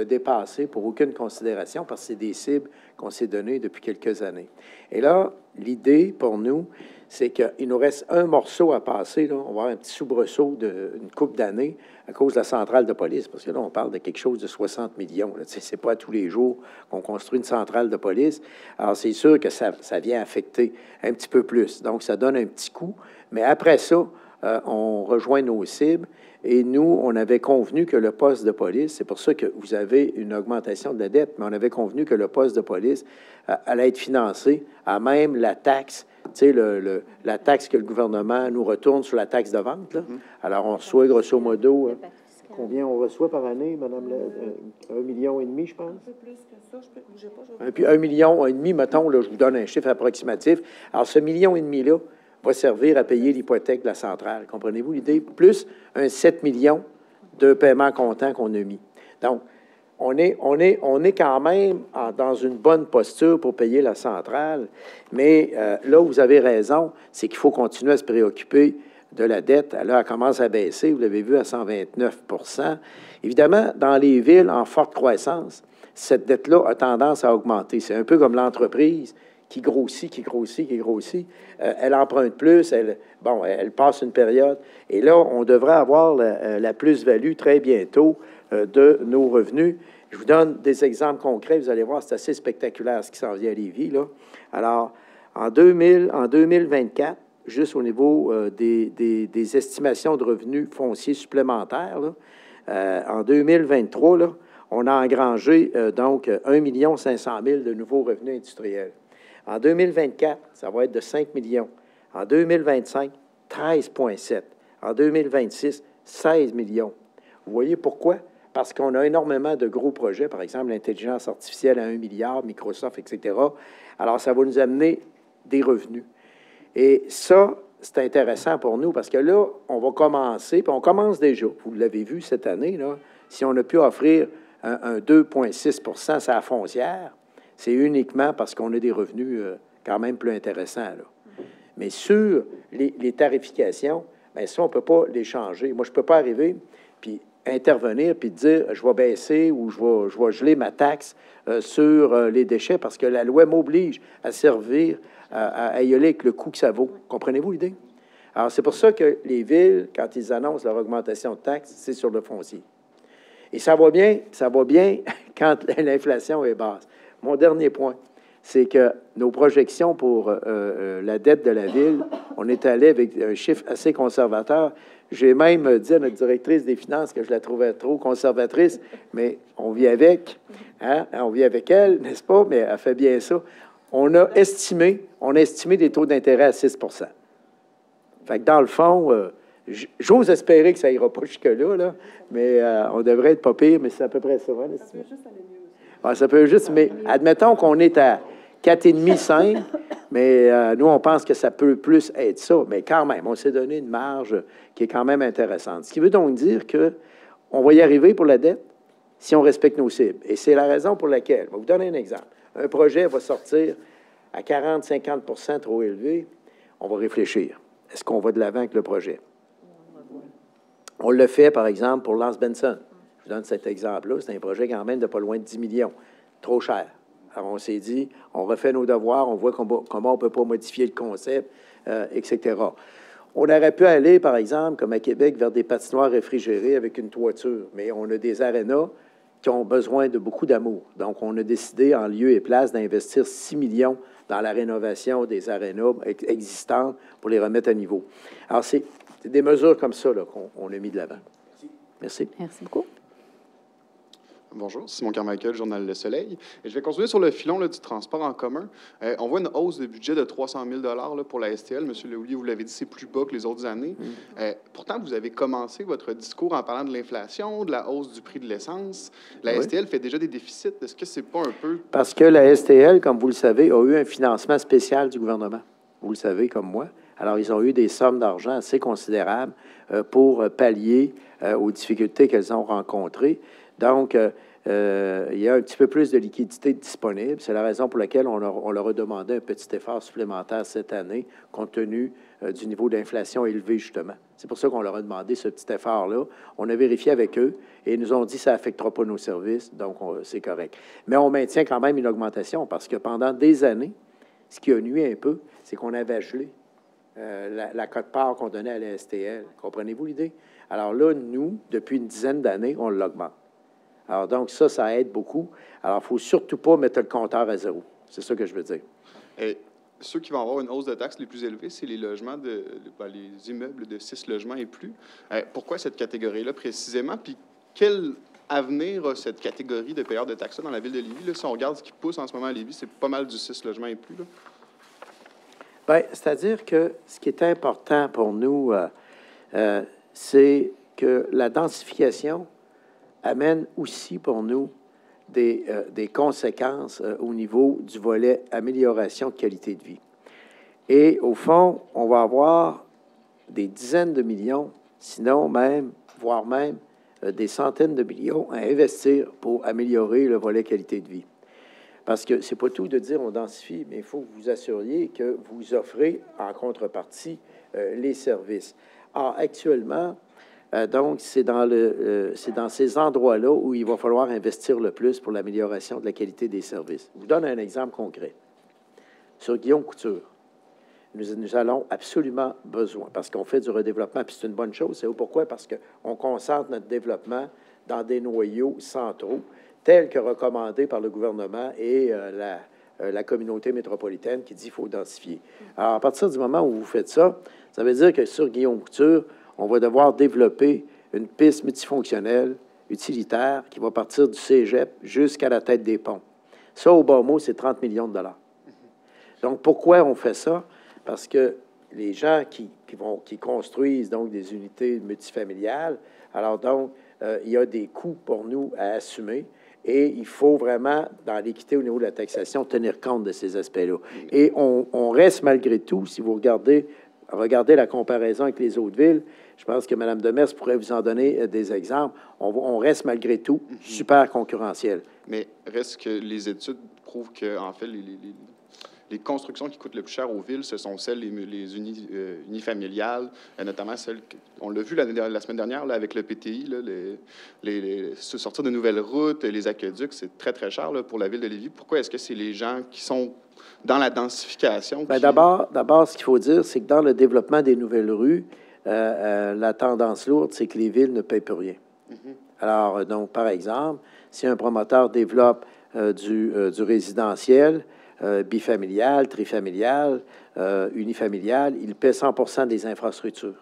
dépasser pour aucune considération parce que c'est des cibles qu'on s'est données depuis quelques années. Et là, l'idée pour nous, c'est qu'il nous reste un morceau à passer. Là. On va avoir un petit soubresaut d'une couple d'années à cause de la centrale de police, parce que là, on parle de quelque chose de 60 millions. C'est pas tous les jours qu'on construit une centrale de police. Alors, c'est sûr que ça vient affecter un petit peu plus. Donc, ça donne un petit coup. Mais après ça, on rejoint nos cibles. Et nous, on avait convenu que le poste de police, c'est pour ça que vous avez une augmentation de la dette, mais on avait convenu que le poste de police allait être financé à même la taxe, tu sais, la taxe que le gouvernement nous retourne sur la taxe de vente. Là. Alors, on reçoit grosso modo, combien on reçoit par année, Madame, 1,5 million, je pense? Un peu plus que ça, je peux bouger pas. Puis 1,5 million, mettons, là, je vous donne un chiffre approximatif. Alors, ce 1,5 million-là, va servir à payer l'hypothèque de la centrale. Comprenez-vous l'idée? Plus un 7 millions de paiements comptants qu'on a mis. Donc, on est quand même dans une bonne posture pour payer la centrale, mais là où vous avez raison, c'est qu'il faut continuer à se préoccuper de la dette. Là, elle commence à baisser, vous l'avez vu, à 129 %. Évidemment, dans les villes en forte croissance, cette dette-là a tendance à augmenter. C'est un peu comme l'entreprise qui grossit. Elle emprunte plus, elle passe une période. Et là, on devrait avoir la plus-value très bientôt de nos revenus. Je vous donne des exemples concrets. Vous allez voir, c'est assez spectaculaire ce qui s'en vient à Lévis, là. Alors, en 2024, juste au niveau des estimations de revenus fonciers supplémentaires, là, en 2023, là, on a engrangé donc 1 500 000 de nouveaux revenus industriels. En 2024, ça va être de 5 millions. En 2025, 13,7. En 2026, 16 millions. Vous voyez pourquoi? Parce qu'on a énormément de gros projets, par exemple l'intelligence artificielle à 1 milliard, Microsoft, etc. Alors, ça va nous amener des revenus. Et ça, c'est intéressant pour nous parce que là, on va commencer, puis on commence déjà. Vous l'avez vu cette année, là, si on a pu offrir un 2,6 % à la foncière, c'est uniquement parce qu'on a des revenus quand même plus intéressant, là. Mais sur les tarifications, bien, ça, on ne peut pas les changer. Moi, je ne peux pas arriver puis intervenir puis dire je vais baisser ou je vais geler ma taxe sur les déchets parce que la loi m'oblige à servir, à y aller avec le coût que ça vaut. Comprenez-vous l'idée? Alors, c'est pour ça que les villes, quand ils annoncent leur augmentation de taxes, c'est sur le foncier. Et ça va bien quand l'inflation est basse. Mon dernier point, c'est que nos projections pour la dette de la Ville, on est allé avec un chiffre assez conservateur. J'ai même dit à notre directrice des finances que je la trouvais trop conservatrice, mais on vit avec, hein? On vit avec elle, n'est-ce pas? Mais elle fait bien ça. On a estimé des taux d'intérêt à 6 %. Fait que dans le fond, j'ose espérer que ça ira pas jusque-là, là, mais on devrait être pas pire, mais c'est à peu près ça. Hein, ça peut juste aller mieux. Ah, ça peut juste, mais admettons qu'on est à 4,5, 5, mais nous, on pense que ça peut plus être ça. Mais quand même, on s'est donné une marge qui est quand même intéressante. Ce qui veut donc dire qu'on va y arriver pour la dette si on respecte nos cibles. Et c'est la raison pour laquelle, je vais vous donner un exemple. Un projet va sortir à 40-50 % trop élevé, on va réfléchir. Est-ce qu'on va de l'avant avec le projet? On le fait, par exemple, pour Lance Benson. Je vous donne cet exemple-là. C'est un projet quand même de pas loin de 10 millions. Trop cher. Alors, on s'est dit, on refait nos devoirs, on voit comment on ne peut pas modifier le concept, etc. On aurait pu aller, par exemple, comme à Québec, vers des patinoires réfrigérées avec une toiture, mais on a des arénas qui ont besoin de beaucoup d'amour. Donc, on a décidé, en lieu et place, d'investir 6 millions dans la rénovation des arénas existantes pour les remettre à niveau. Alors, c'est des mesures comme ça qu'on a mis de l'avant. Merci. Merci beaucoup. Bonjour, Simon Carmichael, Journal Le Soleil. Et je vais continuer sur le filon là, du transport en commun. On voit une hausse de budget de 300 000 là, pour la STL. Monsieur Lehouillier, vous l'avez dit, c'est plus bas que les autres années. Pourtant, vous avez commencé votre discours en parlant de l'inflation, de la hausse du prix de l'essence. La STL fait déjà des déficits. Est-ce que c'est pas un peu... Parce que la STL, comme vous le savez, a eu un financement spécial du gouvernement. Vous le savez comme moi. Alors, ils ont eu des sommes d'argent assez considérables pour pallier aux difficultés qu'elles ont rencontrées. Donc, il y a un petit peu plus de liquidité disponible. C'est la raison pour laquelle on leur a demandé un petit effort supplémentaire cette année, compte tenu du niveau d'inflation élevé, justement. C'est pour ça qu'on leur a demandé ce petit effort-là. On a vérifié avec eux et ils nous ont dit que ça n'affectera pas nos services, donc c'est correct. Mais on maintient quand même une augmentation parce que pendant des années, ce qui a nuit un peu, c'est qu'on avait gelé la quote-part qu'on donnait à la STL. Comprenez-vous l'idée? Alors là, nous, depuis une dizaine d'années, on l'augmente. Alors donc, ça aide beaucoup. Alors, il ne faut surtout pas mettre le compteur à zéro. C'est ça que je veux dire. Et ceux qui vont avoir une hausse de taxes les plus élevées, c'est les logements, les immeubles de 6 logements et plus. Pourquoi cette catégorie-là précisément? Puis quel avenir a cette catégorie de payeurs de taxes dans la ville de Lévis? Là, si on regarde ce qui pousse en ce moment à Lévis, c'est pas mal du 6 logements et plus. Bien, c'est-à-dire que ce qui est important pour nous, c'est que la densification amène aussi pour nous des conséquences au niveau du volet amélioration de qualité de vie. Et au fond, on va avoir des dizaines de millions, sinon même, voire même des centaines de millions à investir pour améliorer le volet qualité de vie. Parce que c'est pas tout de dire on densifie, mais il faut que vous assuriez que vous offrez en contrepartie les services. Or, actuellement, donc, c'est dans ces endroits-là où il va falloir investir le plus pour l'amélioration de la qualité des services. Je vous donne un exemple concret. Sur Guillaume Couture, nous allons absolument besoin, parce qu'on fait du redéveloppement, puis c'est une bonne chose. C'est pourquoi? Parce qu'on concentre notre développement dans des noyaux centraux, tels que recommandés par le gouvernement et la communauté métropolitaine qui dit qu'il faut densifier. Alors, à partir du moment où vous faites ça, ça veut dire que sur Guillaume Couture, on va devoir développer une piste multifonctionnelle, utilitaire, qui va partir du cégep jusqu'à la tête des ponts. Ça, au bas mot, c'est 30 millions de dollars. Donc, pourquoi on fait ça? Parce que les gens qui construisent donc des unités multifamiliales, alors donc, il y a des coûts pour nous à assumer et il faut vraiment, dans l'équité au niveau de la taxation, tenir compte de ces aspects-là. Et on reste malgré tout, si vous regardez la comparaison avec les autres villes, je pense que Mme Demers pourrait vous en donner des exemples. On reste malgré tout super concurrentiel. Mais reste que les études prouvent que, en fait, les constructions qui coûtent le plus cher aux villes, ce sont celles, les unifamiliales, notamment celles, on l'a vu la semaine dernière là, avec le PTI, là, sortir de nouvelles routes, les aqueducs, c'est très, très cher là, pour la ville de Lévis. Pourquoi est-ce que c'est les gens qui sont dans la densification? Bien, d'abord, ce qu'il faut dire, c'est que dans le développement des nouvelles rues, la tendance lourde, c'est que les villes ne paient plus rien. Alors, donc, par exemple, si un promoteur développe du résidentiel, bifamilial, trifamilial, unifamilial, il paie 100% des infrastructures.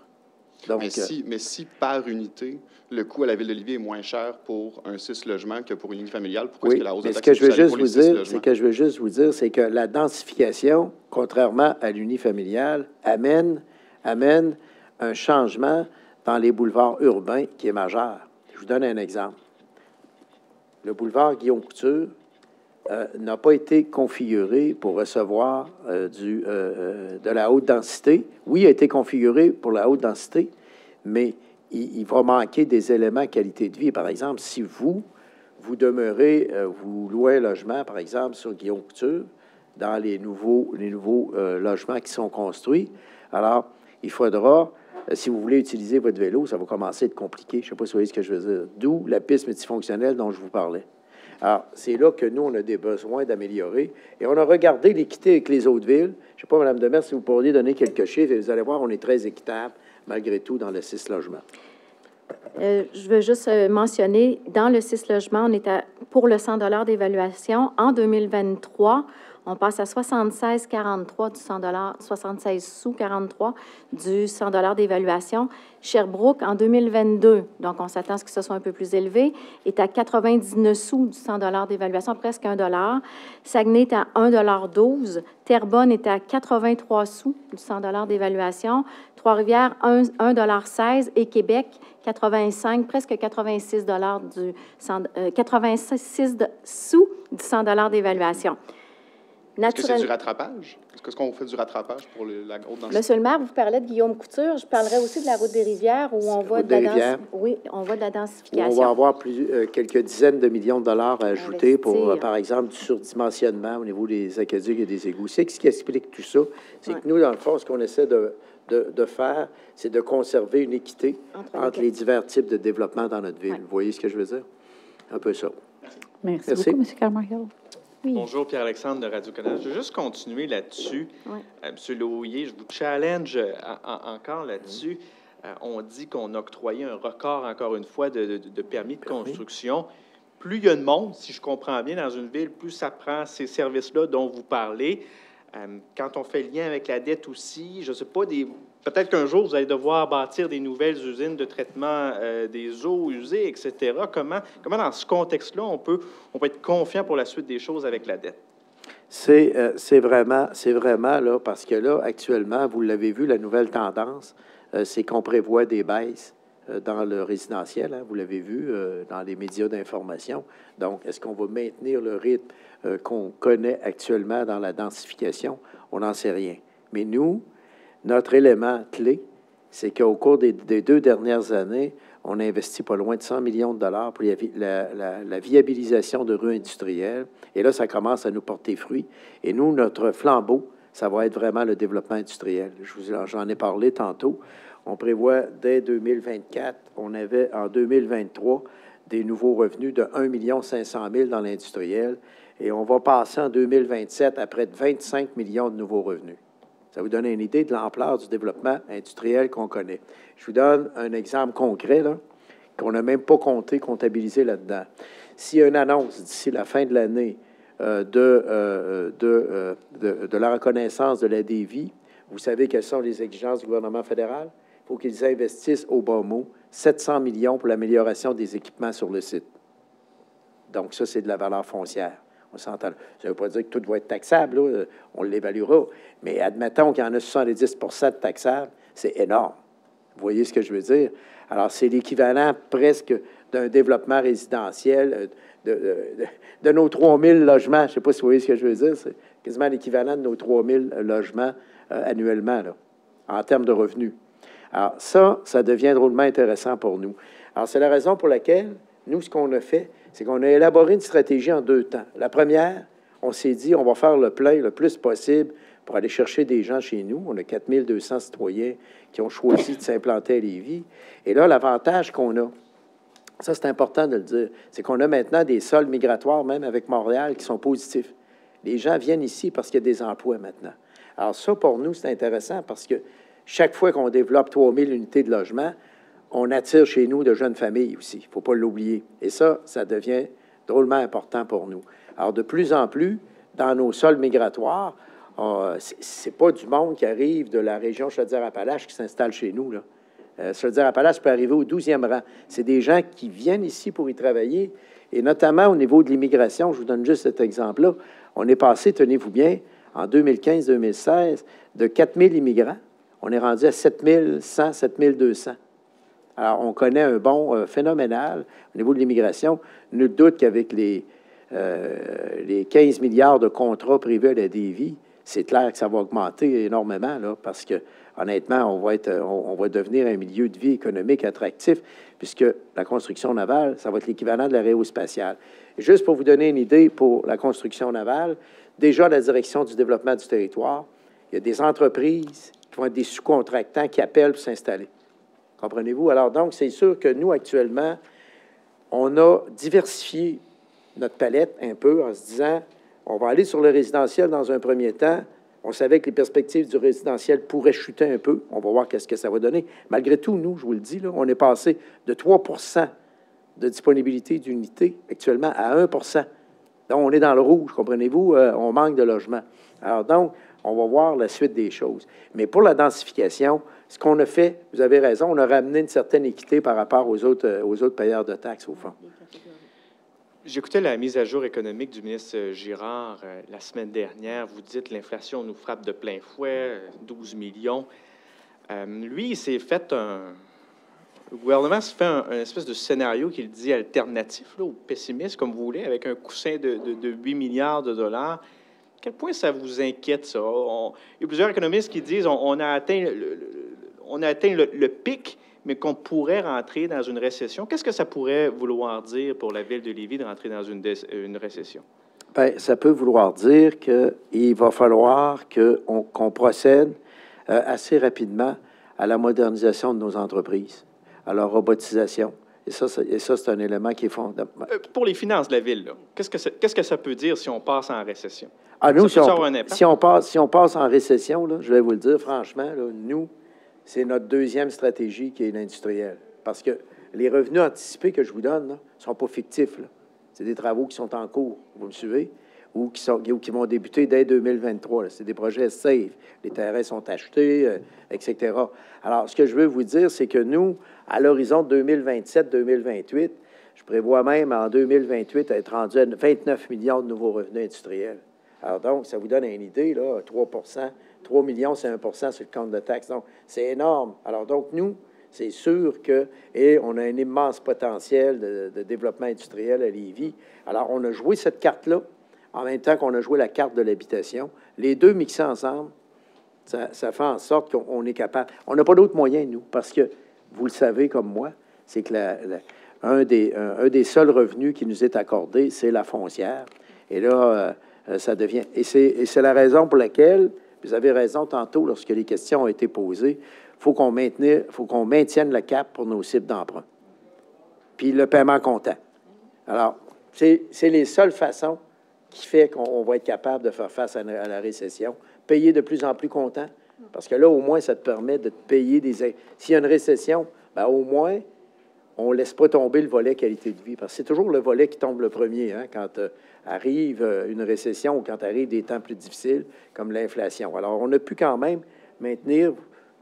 Donc, mais si par unité, le coût à la ville de Lévis est moins cher pour un 6 logements que pour une unifamiliale, pourquoi est-ce que la hausse de taxe ce que je veux juste vous dire, c'est que la densification, contrairement à l'unifamilial, amène un changement dans les boulevards urbains qui est majeur. Je vous donne un exemple. Le boulevard Guillaume-Couture n'a pas été configuré pour recevoir de la haute densité. Oui, il a été configuré pour la haute densité, mais il va manquer des éléments qualité de vie. Par exemple, si vous demeurez, vous louez un logement, par exemple, sur Guillaume-Couture, dans les nouveaux logements qui sont construits, alors il faudra, si vous voulez utiliser votre vélo, ça va commencer à être compliqué. Je ne sais pas si vous voyez ce que je veux dire. D'où la piste multifonctionnelle dont je vous parlais. Alors, c'est là que nous, on a des besoins d'améliorer. Et on a regardé l'équité avec les autres villes. Je ne sais pas, Mme Demers, si vous pourriez donner quelques chiffres. Et vous allez voir, on est très équitable, malgré tout, dans le 6 logements. Je veux juste mentionner, dans le 6 logements, on est pour le 100 $ d'évaluation. En 2023, on passe à 76,43 du 100 $, 76 sous 43 du 100 $ d'évaluation. Sherbrooke, en 2022, donc on s'attend à ce que ce soit un peu plus élevé, est à 99 sous du 100 $ d'évaluation, presque 1 $. Saguenay est à 1,12 $. Terrebonne est à 83 sous du 100 $ d'évaluation. Trois-Rivières, 1,16 $. Et Québec, 85, presque 86 86 sous du 100 $ d'évaluation. Est-ce que c'est du rattrapage? Est-ce qu'on fait du rattrapage pour la haute densité? Monsieur le maire, vous parlez de Guillaume-Couture. Je parlerai aussi de la route des Rivières où on voit de la densification. On va avoir quelques dizaines de millions de dollars à ajouter pour, par exemple, du surdimensionnement au niveau des aqueducs et des égouts. C'est ce qui explique tout ça. C'est que nous, dans le fond, ce qu'on essaie de faire, c'est de conserver une équité entre les divers types de développement dans notre ville. Vous voyez ce que je veux dire? Un peu ça. Merci beaucoup, M. Carmichael. Oui. Bonjour, Pierre-Alexandre de Radio-Canada. Je veux juste continuer là-dessus. Oui. M. Lohier, je vous challenge encore là-dessus. On dit qu'on a octroyé un record, encore une fois, de permis de construction. Plus il y a de monde, si je comprends bien, dans une ville, plus ça prend ces services-là dont vous parlez. Quand on fait le lien avec la dette aussi, je ne sais pas, peut-être qu'un jour, vous allez devoir bâtir des nouvelles usines de traitement des eaux usées, etc. Comment dans ce contexte-là, on peut être confiant pour la suite des choses avec la dette? C'est vraiment là, parce que là, actuellement, vous l'avez vu, la nouvelle tendance, c'est qu'on prévoit des baisses dans le résidentiel. Hein, vous l'avez vu dans les médias d'information. Donc, est-ce qu'on va maintenir le rythme qu'on connaît actuellement dans la densification? On n'en sait rien. Mais nous, notre élément clé, c'est qu'au cours des 2 dernières années, on a investi pas loin de 100 millions de dollars pour la viabilisation de rues industrielles. Et là, ça commence à nous porter fruit. Et nous, notre flambeau, ça va être vraiment le développement industriel. J'en ai parlé tantôt. On prévoit dès 2024, on avait en 2023 des nouveaux revenus de 1 500 000 dans l'industriel. Et on va passer en 2027 à près de 25 millions de nouveaux revenus. Ça vous donne une idée de l'ampleur du développement industriel qu'on connaît. Je vous donne un exemple concret, là, qu'on n'a même pas comptabilisé là-dedans. S'il y a une annonce d'ici la fin de l'année de la reconnaissance de la DEVI, vous savez quelles sont les exigences du gouvernement fédéral? Il faut qu'ils investissent au bas mot 700 millions pour l'amélioration des équipements sur le site. Donc, ça, c'est de la valeur foncière. On s'entend. Ça ne veut pas dire que tout va être taxable, là. On l'évaluera. Mais admettons qu'il y en a 70 de taxables, c'est énorme. Vous voyez ce que je veux dire? Alors, c'est l'équivalent presque d'un développement résidentiel de nos 3000 logements. Je ne sais pas si vous voyez ce que je veux dire. C'est quasiment l'équivalent de nos 3000 logements annuellement, là, en termes de revenus. Alors, ça devient drôlement intéressant pour nous. Alors, c'est la raison pour laquelle, nous, ce qu'on a fait, c'est qu'on a élaboré une stratégie en 2 temps. La première, on s'est dit, on va faire le plein le plus possible pour aller chercher des gens chez nous. On a 4200 citoyens qui ont choisi de s'implanter à Lévis. Et là, l'avantage qu'on a, ça c'est important de le dire, c'est qu'on a maintenant des sols migratoires, même avec Montréal, qui sont positifs. Les gens viennent ici parce qu'il y a des emplois maintenant. Alors ça, pour nous, c'est intéressant parce que chaque fois qu'on développe 3000 unités de logement, on attire chez nous de jeunes familles aussi. Il ne faut pas l'oublier. Et ça devient drôlement important pour nous. Alors, de plus en plus, dans nos sols migratoires, c'est pas du monde qui arrive de la région Chaudière-Appalaches qui s'installe chez nous, là. Chaudière-Appalaches peut arriver au 12e rang. C'est des gens qui viennent ici pour y travailler, et notamment au niveau de l'immigration. Je vous donne juste cet exemple-là. On est passé, tenez-vous bien, en 2015-2016, de 4000 immigrants, on est rendu à 7100, 7200. Alors, on connaît un bond phénoménal au niveau de l'immigration. Nul doute qu'avec les 15 milliards de contrats privés à la Lévis, c'est clair que ça va augmenter énormément, là, parce que, honnêtement, on va devenir un milieu de vie économique attractif, puisque la construction navale, ça va être l'équivalent de l'aérospatiale. Et juste pour vous donner une idée, pour la construction navale, déjà, la direction du développement du territoire, il y a des entreprises qui vont être des sous-contractants qui appellent pour s'installer. Comprenez-vous? Alors, donc, c'est sûr que nous, actuellement, on a diversifié notre palette un peu en se disant, on va aller sur le résidentiel dans un premier temps. On savait que les perspectives du résidentiel pourraient chuter un peu. On va voir qu'est-ce que ça va donner. Malgré tout, nous, je vous le dis, là, on est passé de 3 de disponibilité d'unités actuellement à 1 Donc, on est dans le rouge, comprenez-vous? On manque de logements. Alors, donc, on va voir la suite des choses. Mais pour la densification, ce qu'on a fait, vous avez raison, on a ramené une certaine équité par rapport aux autres payeurs de taxes, au fond. J'écoutais la mise à jour économique du ministre Girard la semaine dernière. Vous dites que l'inflation nous frappe de plein fouet, 12 millions. Lui, il s'est fait le gouvernement s'est fait un espèce de scénario qu'il dit alternatif, là, ou pessimiste, comme vous voulez, avec un coussin de 8 milliards de dollars. À quel point ça vous inquiète, ça? Il y a plusieurs économistes qui disent on a atteint le pic, mais qu'on pourrait rentrer dans une récession. Qu'est-ce que ça pourrait vouloir dire pour la ville de Lévis de rentrer dans une récession? Bien, ça peut vouloir dire qu'il va falloir qu'on procède assez rapidement à la modernisation de nos entreprises, à leur robotisation. Et ça, c'est un élément qui est fondamental. Pour les finances de la ville, là, qu'est-ce que ça peut dire si on passe en récession? Ah, nous, si on passe en récession, là, je vais vous le dire franchement, là, nous, c'est notre deuxième stratégie qui est l'industrielle. Parce que les revenus anticipés que je vous donne ne sont pas fictifs. C'est des travaux qui sont en cours, vous me suivez, ou qui vont débuter dès 2023. C'est des projets safe. Les terrains sont achetés, etc. Alors, ce que je veux vous dire, c'est que nous, à l'horizon 2027-2028, je prévois même en 2028 être rendu à 29 millions de nouveaux revenus industriels. Alors donc, ça vous donne une idée, là, 3 3 millions, c'est 1 sur le compte de taxes. Donc, c'est énorme. Alors donc, nous, c'est sûr et on a un immense potentiel de développement industriel à Lévis. Alors, on a joué cette carte-là en même temps qu'on a joué la carte de l'habitation. Les deux mixés ensemble, ça fait en sorte qu'on est capable. On n'a pas d'autre moyen, nous, parce que, vous le savez comme moi, c'est que un des seuls revenus qui nous est accordé, c'est la foncière. Et là, ça devient... Et c'est la raison pour laquelle, vous avez raison tantôt, lorsque les questions ont été posées, il faut qu'on maintienne le cap pour nos cibles d'emprunt. Puis le paiement comptant. Alors, c'est les seules façons qui fait qu'on va être capable de faire face à la récession. Payer de plus en plus comptant, parce que là, au moins, ça te permet de te payer des... S'il y a une récession, bien, au moins, on ne laisse pas tomber le volet qualité de vie, parce que c'est toujours le volet qui tombe le premier, hein, quand arrive une récession ou quand arrivent des temps plus difficiles, comme l'inflation. Alors, on a pu quand même maintenir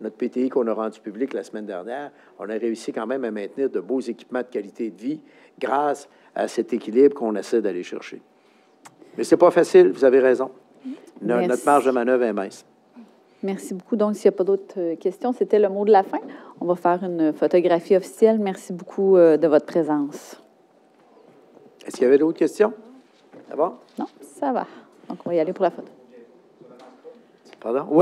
notre PTI qu'on a rendu public la semaine dernière. On a réussi quand même à maintenir de beaux équipements de qualité de vie grâce à cet équilibre qu'on essaie d'aller chercher. Mais c'est pas facile, vous avez raison. Notre marge de manœuvre est mince. Merci beaucoup. Donc, s'il n'y a pas d'autres questions, c'était le mot de la fin. On va faire une photographie officielle. Merci beaucoup de votre présence. Est-ce qu'il y avait d'autres questions? Ça va? Non, ça va. Donc, on va y aller pour la photo. Pardon? Oui.